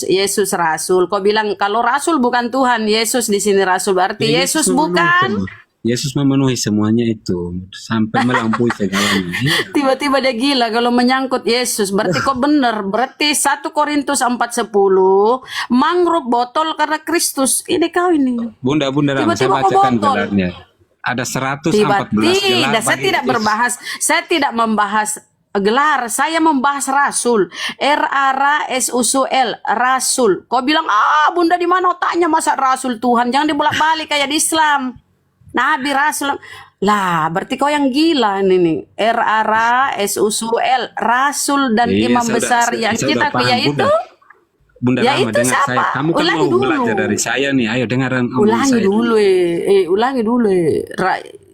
Yesus Rasul. Kau bilang kalau Rasul bukan Tuhan, Yesus di sini Rasul, berarti Ya, Yesus memenuhi bukan? semua. Yesus memenuhi semuanya itu sampai melampaui segalanya. Iya. Tiba-tiba dia gila kalau menyangkut Yesus. Berarti kok bener. Berarti 1 Korintus 4:10 Mangrove botol karena Kristus. Ini kau ini. Bunda Rama, saya Tiba-tiba kok bacakan botol. gelarnya. Ada 114 Tidak, gelar saya bagi tidak Yesus. berbahas. Saya tidak membahas gelar. Saya membahas Rasul. R-A-R-A-S-U-L. Rasul. Kau bilang, Bunda di mana otaknya masa Rasul Tuhan? Jangan dibolak-balik kayak di Islam. Nabi Rasul. Lah, berarti kau yang gila ini nih. R-A-R-A-S-U-L. Rasul dan Iya, imam saya besar udah- yang saya kita udah paham, yaitu. Bunda Ya Rama, itu dengar siapa? saya. Kamu kan Ulangi mau dulu. belajar dari saya nih. Ayo dengaran omongan Ulangi saya dulu ulangi dulu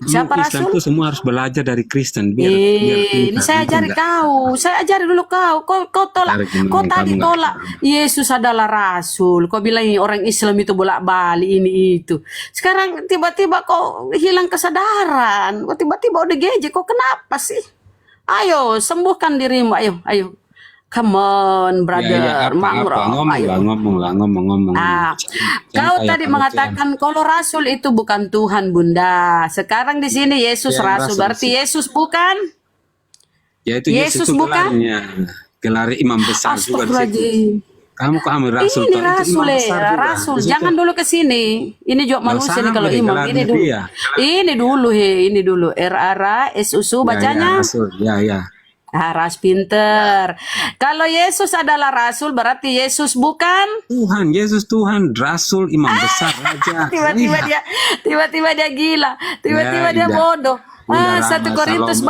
siapa Islam Rasul? tuh semua harus belajar dari Kristen biar pintar. Ini saya Nanti ajari enggak- kau. Saya ajari dulu kau. Kau tolak. Ajari gimana, Kau kamu tadi enggak tolak. Yesus adalah Rasul. Kau bilang orang Islam itu bolak-balik ini itu. Sekarang tiba-tiba kau hilang kesadaran. Kau tiba-tiba udah geje. Kau kenapa sih? Ayo sembuhkan dirimu. Ayo. Come on, brother. Ya, apa, Mangrove. Ayo. ngomong lah. Kau Jangan tadi kayak mengatakan kalau Rasul itu bukan Tuhan, Bunda. Sekarang di sini Yesus Ya, Rasul. Rasul. Berarti Yesus bukan? Ya itu Yesus Yesus itu bukan? gelarnya. Gelar imam besar juga di situ. Astagfirullahaladzim. Kamu kok ambil Rasul Ini toh? Itu Rasul, imam besar juga. Rasul. Di situ. Jangan dulu ke sini. Ini juga Nggak manusia usah nih kalau ambil imam. gelarnya Ini dulu. dia. Ini dulu. R-A-R-A-S-U-S bacanya. Ya, Rasul. Ya. Ras pinter. Kalau Yesus adalah Rasul, berarti Yesus bukan? Tuhan, Yesus Tuhan, Rasul, imam besar, raja. Tiba-tiba dia gila. Tiba-tiba Ya, dia indah. bodoh. Bunda 1 Rama, Korintus, Salom.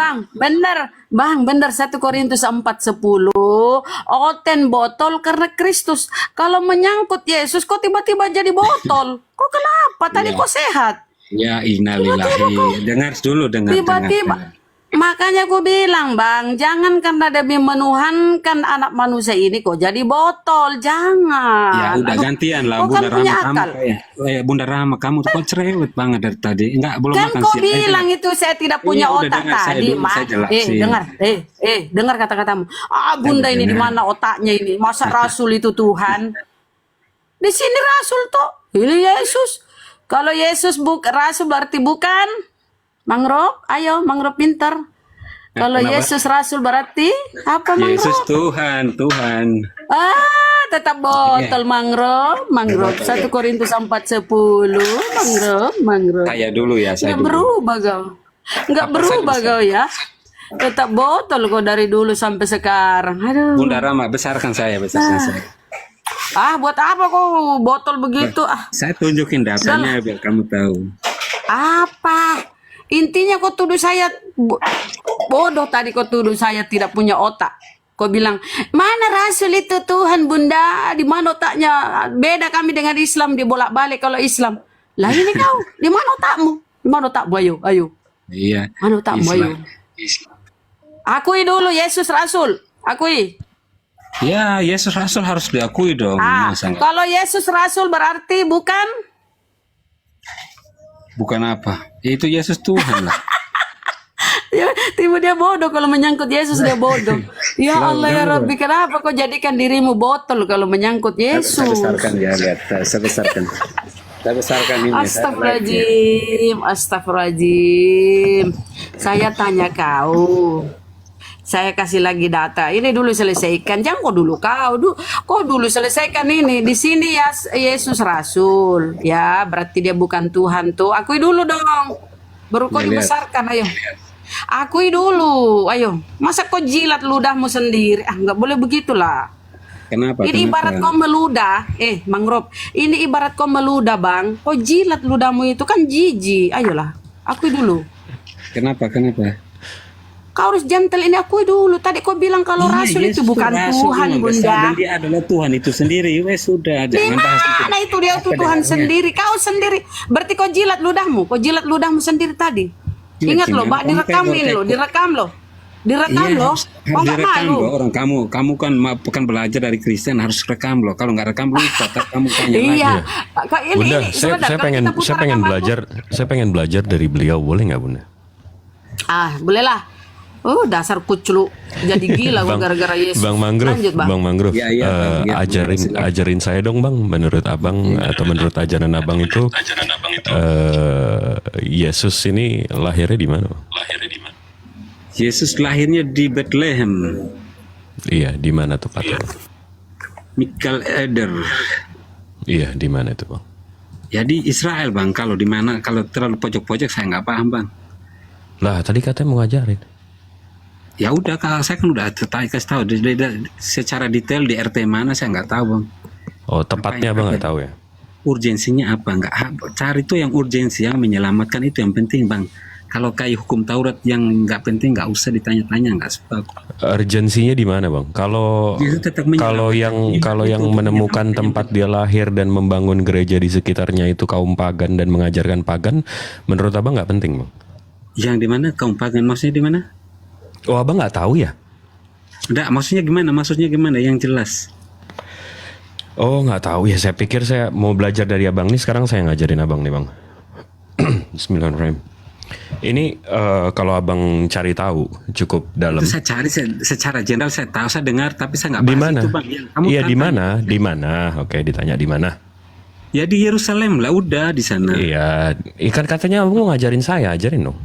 Bang. Bener 1 Korintus 4:10. Oten botol karena Kristus. Kalau menyangkut Yesus, kok tiba-tiba jadi botol? Kok kenapa? Tadi Ya. kok sehat? Ya, innalillahi. Dengar dulu, dengar. Tiba-tiba. Makanya gue bilang, Bang, jangan karena demi menuhankan anak manusia ini kok jadi botol. Jangan. Ya udah gantian lah, Kau kan Bunda punya Rama kamu akal. Bunda Rama kamu tuh kok cerewet banget dari tadi. Enggak, belum Kan makan kau siang. bilang itu saya tidak punya Udah otak dengar saya tadi, dulu, Mak. saya jelasin. Dengar kata-katamu. Bunda ini di dengar. mana otaknya ini? Masa Rasul itu Tuhan? Di sini Rasul toh. Ini Yesus. Kalau Yesus Rasul berarti bukan? Mangrove, ayo Mangrove pintar. Kalau Kenapa? Yesus Rasul berarti apa Mangrove? Yesus Tuhan. Tetap botol Mangrove. 1 Korintus 4:10. Mangrove. Saya dulu ya, saya Nggak dulu. berubah kau. Nggak berubah kau ya. Tetap botol kau dari dulu sampai sekarang. Aduh. Bunda Rama, besarkan saya. Buat apa kau botol begitu? Saya tunjukin datanya biar kamu tahu. Apa? Intinya kau tuduh saya bodoh tadi, kau tuduh saya tidak punya otak. Kau bilang, mana Rasul itu Tuhan, Bunda? Di mana otaknya? Beda kami dengan Islam, dibolak-balik kalau Islam. Lah ini kau, di mana otakmu? Di mana otakmu? Ayo. Iya. Mana otakmu? Ayo. Akui dulu Yesus Rasul. Akui. Ya, Yesus Rasul harus diakui dong. Masa nggak? Kalau Yesus Rasul berarti bukan? Bukan apa? Itu Yesus Tuhan lah. Ya, tiba dia bodoh kalau menyangkut Yesus, dia bodoh. Ya Allah ya Rabbi, kenapa kau jadikan dirimu botol kalau menyangkut Yesus? Saya besarkan ya, lihat. Saya besarkan. Saya besarkan ini. Astagfirullahaladzim. Saya tanya kau. Saya kasih lagi data. Ini dulu selesaikan. Jangan kau dulu selesaikan ini. Di sini ya Yesus Rasul. Ya, berarti dia bukan Tuhan tuh. Akui dulu dong. Baru kau Ya, lihat. dibesarkan, ayo. Akui dulu, ayo. Masa kau jilat ludahmu sendiri? Nggak boleh begitulah. Kenapa? Ini ibarat kau meludah, Mangrove. Ini ibarat kau meludah, Bang. Kau jilat ludahmu itu kan jijik. Ayolah, akui dulu. Kenapa? Kau harus gentle, ini akui dulu. Tadi kau bilang kalau rasul itu bukan Tuhan, Bunda. Dan dia adalah Tuhan itu sendiri. Wes sudah, Di jangan bahas itu. mana itu dia itu Tuhan sendiri? Kau sendiri. Berarti kau jilat ludahmu. Kau jilat ludahmu sendiri tadi. Ingat loh, Mbak, direkamin loh, direkam loh. Direkam Iya, loh. Kau nggak direkam malu. loh orang kamu kan bukan belajar dari Kristen, harus rekam loh. Kalau nggak rekam lupa, kamu tanya lagi. Iya. Kak, Bunda, sebentar, saya kalau pengen kita putar saya pengen rekaman, belajar saya pengen belajar dari beliau, boleh nggak Bunda? bolehlah. Oh, dasar kuclu. Jadi gila gua gara-gara Yesus. Bang Mangrove, Lanjut, Bang. Bang Mangrove, Iya, iya, Bang. Iya, ajarin saya dong Bang, menurut Abang atau menurut ajaran Abang itu Yesus ini lahirnya di mana? Yesus lahirnya di Bethlehem, Iya, di mana tepatnya? Michael Eder. Iya, di mana itu Bang? Ya di Israel Bang. Kalau di mana, kalau terlalu pojok-pojok saya nggak paham Bang. Lah, tadi katanya mau ngajarin. Ya udah, kalau saya kan udah kasih tahu secara detail di RT mana saya nggak tahu Bang. Oh, tepatnya Abang nggak tahu ya? Urgensinya apa? Nggak cari itu yang urgensi, yang menyelamatkan itu yang penting Bang. Kalau kayak hukum Taurat yang nggak penting nggak usah ditanya-tanya, nggak suka. Urgensinya di mana Bang? Kalau Dia tetap menyelamatkan. kalau yang menemukan tempat dia lahir dan membangun gereja di sekitarnya itu kaum pagan dan mengajarkan pagan, menurut Abang nggak penting Bang? Yang di mana kaum pagan, maksudnya di mana? Oh, Abang nggak tahu ya? Enggak, maksudnya gimana? Maksudnya gimana? Yang jelas. Oh, nggak tahu ya. Saya pikir saya mau belajar dari Abang nih. Sekarang saya ngajarin Abang nih Bang. Bismillahirrahmanirrahim. Ini kalau Abang cari tahu cukup dalam. Itu saya cari secara general, saya tahu, saya dengar, tapi saya nggak Di bahas mana? itu Bang. Kamu Iya, di tantang. mana? Di mana? Oke, ditanya di mana? Ya di Yerusalem lah, udah di sana. Iya, ikan katanya Abang mau ngajarin saya, ajarin dong.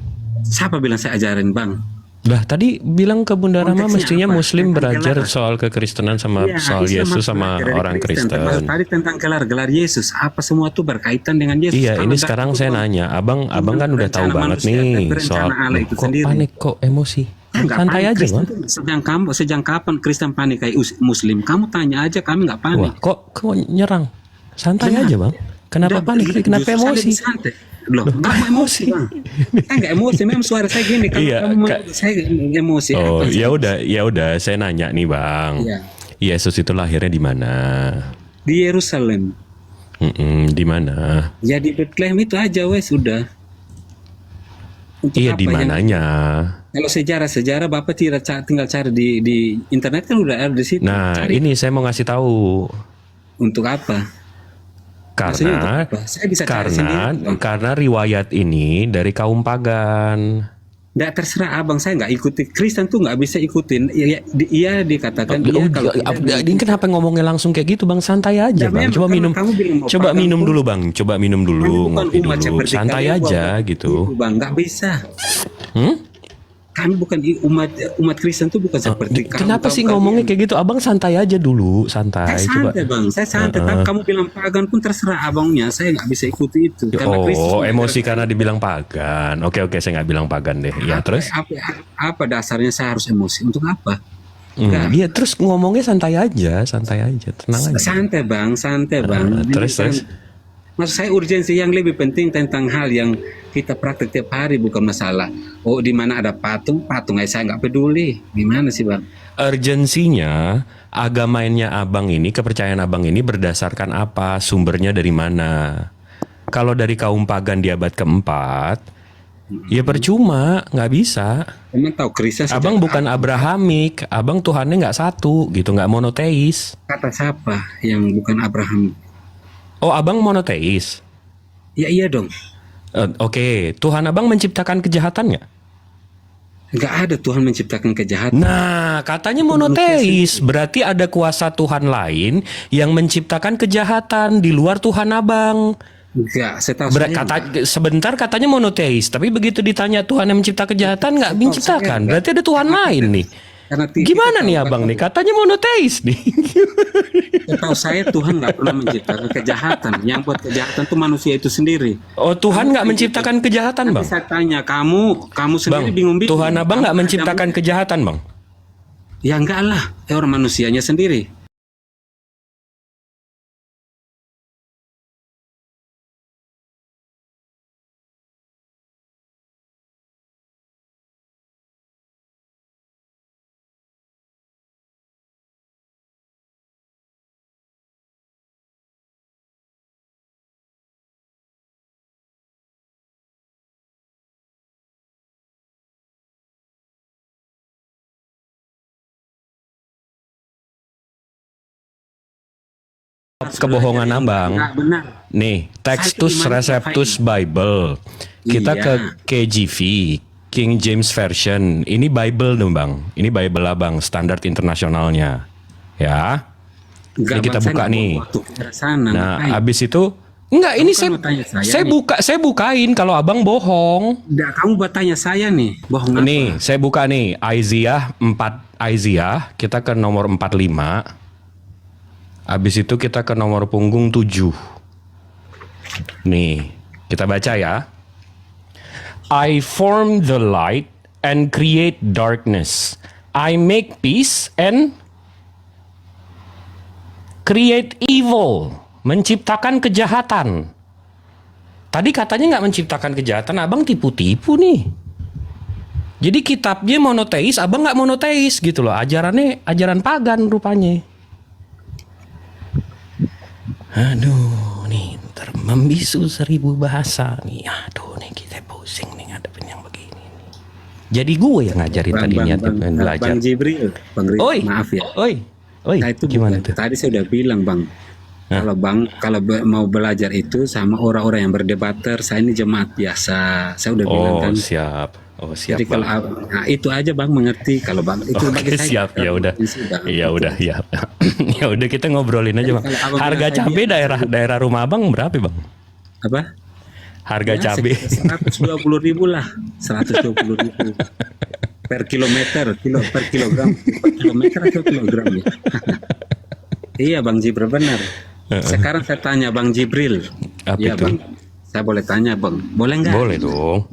Siapa bilang saya ajarin Bang? Lah tadi bilang ke Bunda Rama Konteksnya mestinya apa? Muslim Tentang belajar gelar. soal kekristenan sama Iya, soal Islam Yesus harus sama belajar dari orang Kristen. Termasuk tadi tentang gelar Yesus, apa semua itu berkaitan dengan Yesus. Iya, Kalau ini dari sekarang itu, saya Bang, nanya, abang kan udah tahu rencana banget manusia dan nih berencana soal Allah itu kok sendiri. panik, kok emosi. Nggak Santai panik, aja Kristen Bang. tuh sejak kapan Kristen panik kayak Muslim? Kamu tanya aja, kami nggak panik. Wah, kok nyerang? Santai Kenapa? aja Bang. Kenapa Udah, panik? Kenapa justru saya emosi? lebih santai. Loh, nggak mau emosi Bang. Saya nggak emosi, memang suara saya gini. Kalau Iya, kamu saya emosi. Oh, apa sih? ya udah, saya nanya nih Bang. Iya. Yesus itu lahirnya di mana? Di Yerusalem. Di mana? Ya di Bethlehem itu aja wes sudah. Untuk Iya, apa di yang- mananya? Kalau sejarah Bapak tinggal cari di internet kan udah ada di situ. Nah, Cari. ini saya mau ngasih tahu. Untuk apa? Maksudnya untuk Karena apa? Saya bisa cari sendiri, Bang. karena riwayat ini dari kaum pagan. Nggak, terserah abang, saya nggak ikuti. Kristen tuh nggak bisa ikutin. Iya dikatakan iya kalau tidak Ini kenapa ngomongnya langsung kayak gitu Bang? Santai aja Ya, Bang. memang, Coba karena minum. kamu bilang mau Coba pagan minum pun- dulu Bang. Coba minum dulu, Kami bukan ngopi umat dulu. seperti Santai kalian, aja Bang. gitu. Itu, Bang, nggak bisa. Hmm? Kami bukan umat Kristen tuh bukan seperti kamu. Kenapa sih kalian. ngomongnya kayak gitu? Abang santai aja dulu, santai. Saya Coba. santai Bang, saya santai. Tapi kamu bilang pagan pun terserah abangnya. Saya nggak bisa ikuti itu. Karena Kristus Oh, mengajarkan- emosi karena dibilang pagan. Oke, saya nggak bilang pagan deh. Ya, terus? Apa dasarnya saya harus emosi? Untuk apa? Iya, terus ngomongnya santai aja, tenang aja. Santai Bang, santai Bang. Ini terus, kan- terus? Maksud saya urgensi yang lebih penting tentang hal yang kita praktek tiap hari, bukan masalah. Oh, di mana ada patung aja saya nggak peduli. Gimana sih Bang? Urgensinya agamanya abang ini, kepercayaan abang ini berdasarkan apa? Sumbernya dari mana? Kalau dari kaum pagan di abad keempat, ya percuma, nggak bisa. Emang tahu Kristen sejak Abang bukan Abrahamik, abang Tuhannya nggak satu, gitu, nggak monoteis. kata siapa yang bukan Abraham? Oh, abang monoteis. Ya iya dong. Oke, Tuhan abang menciptakan kejahatan nggak? Nggak ada Tuhan menciptakan kejahatan. Nah, katanya monoteis, berarti ada kuasa Tuhan lain yang menciptakan kejahatan di luar Tuhan abang. Enggak, saya tahu saya. Sebentar katanya monoteis, tapi begitu ditanya Tuhan yang mencipta kejahatan nggak menciptakan, berarti ada Tuhan lain nih. Karena Gimana nih abang nih? Katanya monoteis nih. Setahu saya Tuhan nggak pernah menciptakan kejahatan. Yang buat kejahatan tuh manusia itu sendiri. Oh, Tuhan nggak menciptakan kejahatan bang? Saya tanya kamu sendiri bingung-bingung. Tuhan abang nggak menciptakan kejahatan bang? Ya enggak lah, orang manusianya sendiri. kebohongan abang. Nggak benar. Nih, Textus Saya Receptus Bible. Kita Iya. ke KJV, King James Version. Ini Bible dong bang. Ini Bible abang, standar internasionalnya. Ya. Ini kita buka nih. Nah, abis itu enggak, ini saya bukain kalau abang bohong. Enggak, kamu buat tanya saya nih, bohong apa? Nih, saya buka nih Isaiah 4 Isaiah, kita ke nomor 45. Habis itu kita ke nomor punggung 7. Nih, kita baca ya. I form the light and create darkness. I make peace and create evil. Menciptakan kejahatan. Tadi katanya nggak menciptakan kejahatan, abang tipu-tipu nih. Jadi kitabnya monoteis, abang nggak monoteis gitu loh. Ajarannya ajaran pagan rupanya. Aduh, nih ntar membisu 1000 bahasa nih. Aduh, nih kita pusing nih ngadepin yang begini nih. Jadi gue yang ngajarin tadi niat belajar. Bang Jibril, Oi, maaf ya. Oi, Nah, itu gimana tuh? tadi saya udah bilang bang, kalau mau belajar itu sama orang-orang yang berdebater, saya ini jemaat biasa, saya udah bilang kan. Siap. Oh siap. Jadi kalau nah, itu aja bang mengerti, kalau bang itu bagi saya. Siap, ya udah. Ya udah, ya. Ya udah kita ngobrolin aja bang. Jadi kalau abang Harga bilang cabai saya daerah rumah abang berapa bang? Apa? Harga Ya, cabai. 120.000 lah, 120.000 per kilometer, per kilogram, per kilometer atau kilogram ya. Iya bang Jibril benar. Sekarang saya tanya bang Jibril. Apa Ya itu? bang, saya boleh tanya bang, boleh nggak? Boleh dong.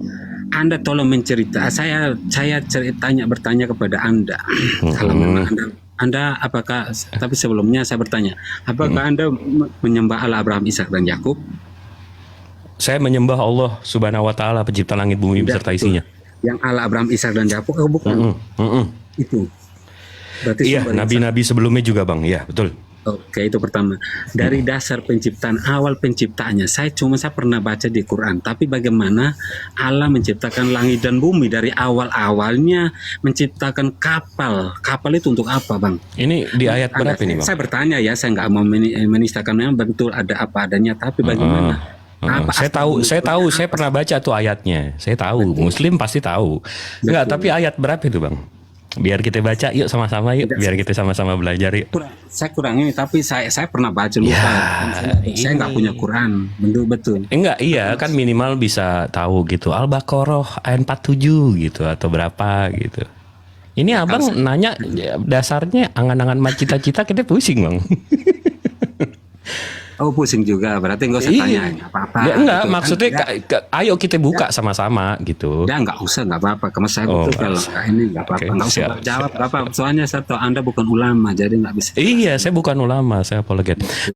Anda tolong mencerita. Saya bertanya kepada Anda. Kalau memang Anda apakah? Tapi sebelumnya saya bertanya, apakah Anda menyembah Allah Abraham, Ishak dan Yakub? Saya menyembah Allah Subhanahu wa taala pencipta langit bumi beserta isinya. Yang Allah Abraham, Ishak dan Yakub bukan? Itu. Berarti Iya, nabi-nabi sebelumnya juga bang. Iya betul. Oke, itu pertama. Dari dasar penciptaan, awal penciptaannya, saya pernah baca di Quran. Tapi bagaimana Allah menciptakan langit dan bumi dari awalnya menciptakan kapal. Kapal itu untuk apa, bang? Ini di ayat berapa ini bang? Saya bertanya ya, saya nggak mau menistakan, memang betul ada apa adanya. Tapi bagaimana? Saya pernah baca tuh ayatnya. Saya tahu, Muslim pasti tahu. Enggak, tapi ayat berapa itu bang? Biar kita baca yuk sama-sama yuk. Biar kita sama-sama belajar yuk. Saya kurang ini, tapi saya pernah baca lupa. Saya nggak punya Quran, betul. Enggak, iya kan minimal bisa tahu gitu. Al-Baqarah ayat 47 gitu atau berapa gitu. Ini abang nanya dasarnya angan-angan cita-cita kita pusing bang. Oh pusing juga, berarti nggak usah tanya apa-apa. Ya, enggak, gitu, maksudnya kan? Ayo kita buka sama-sama gitu. Ya nggak usah, nggak apa-apa. Karena saya betul kalau ini nggak apa-apa, nggak usah jawab apa. Soalnya saya tahu Anda bukan ulama, jadi nggak bisa. Iya, saya bukan ulama, saya apologet.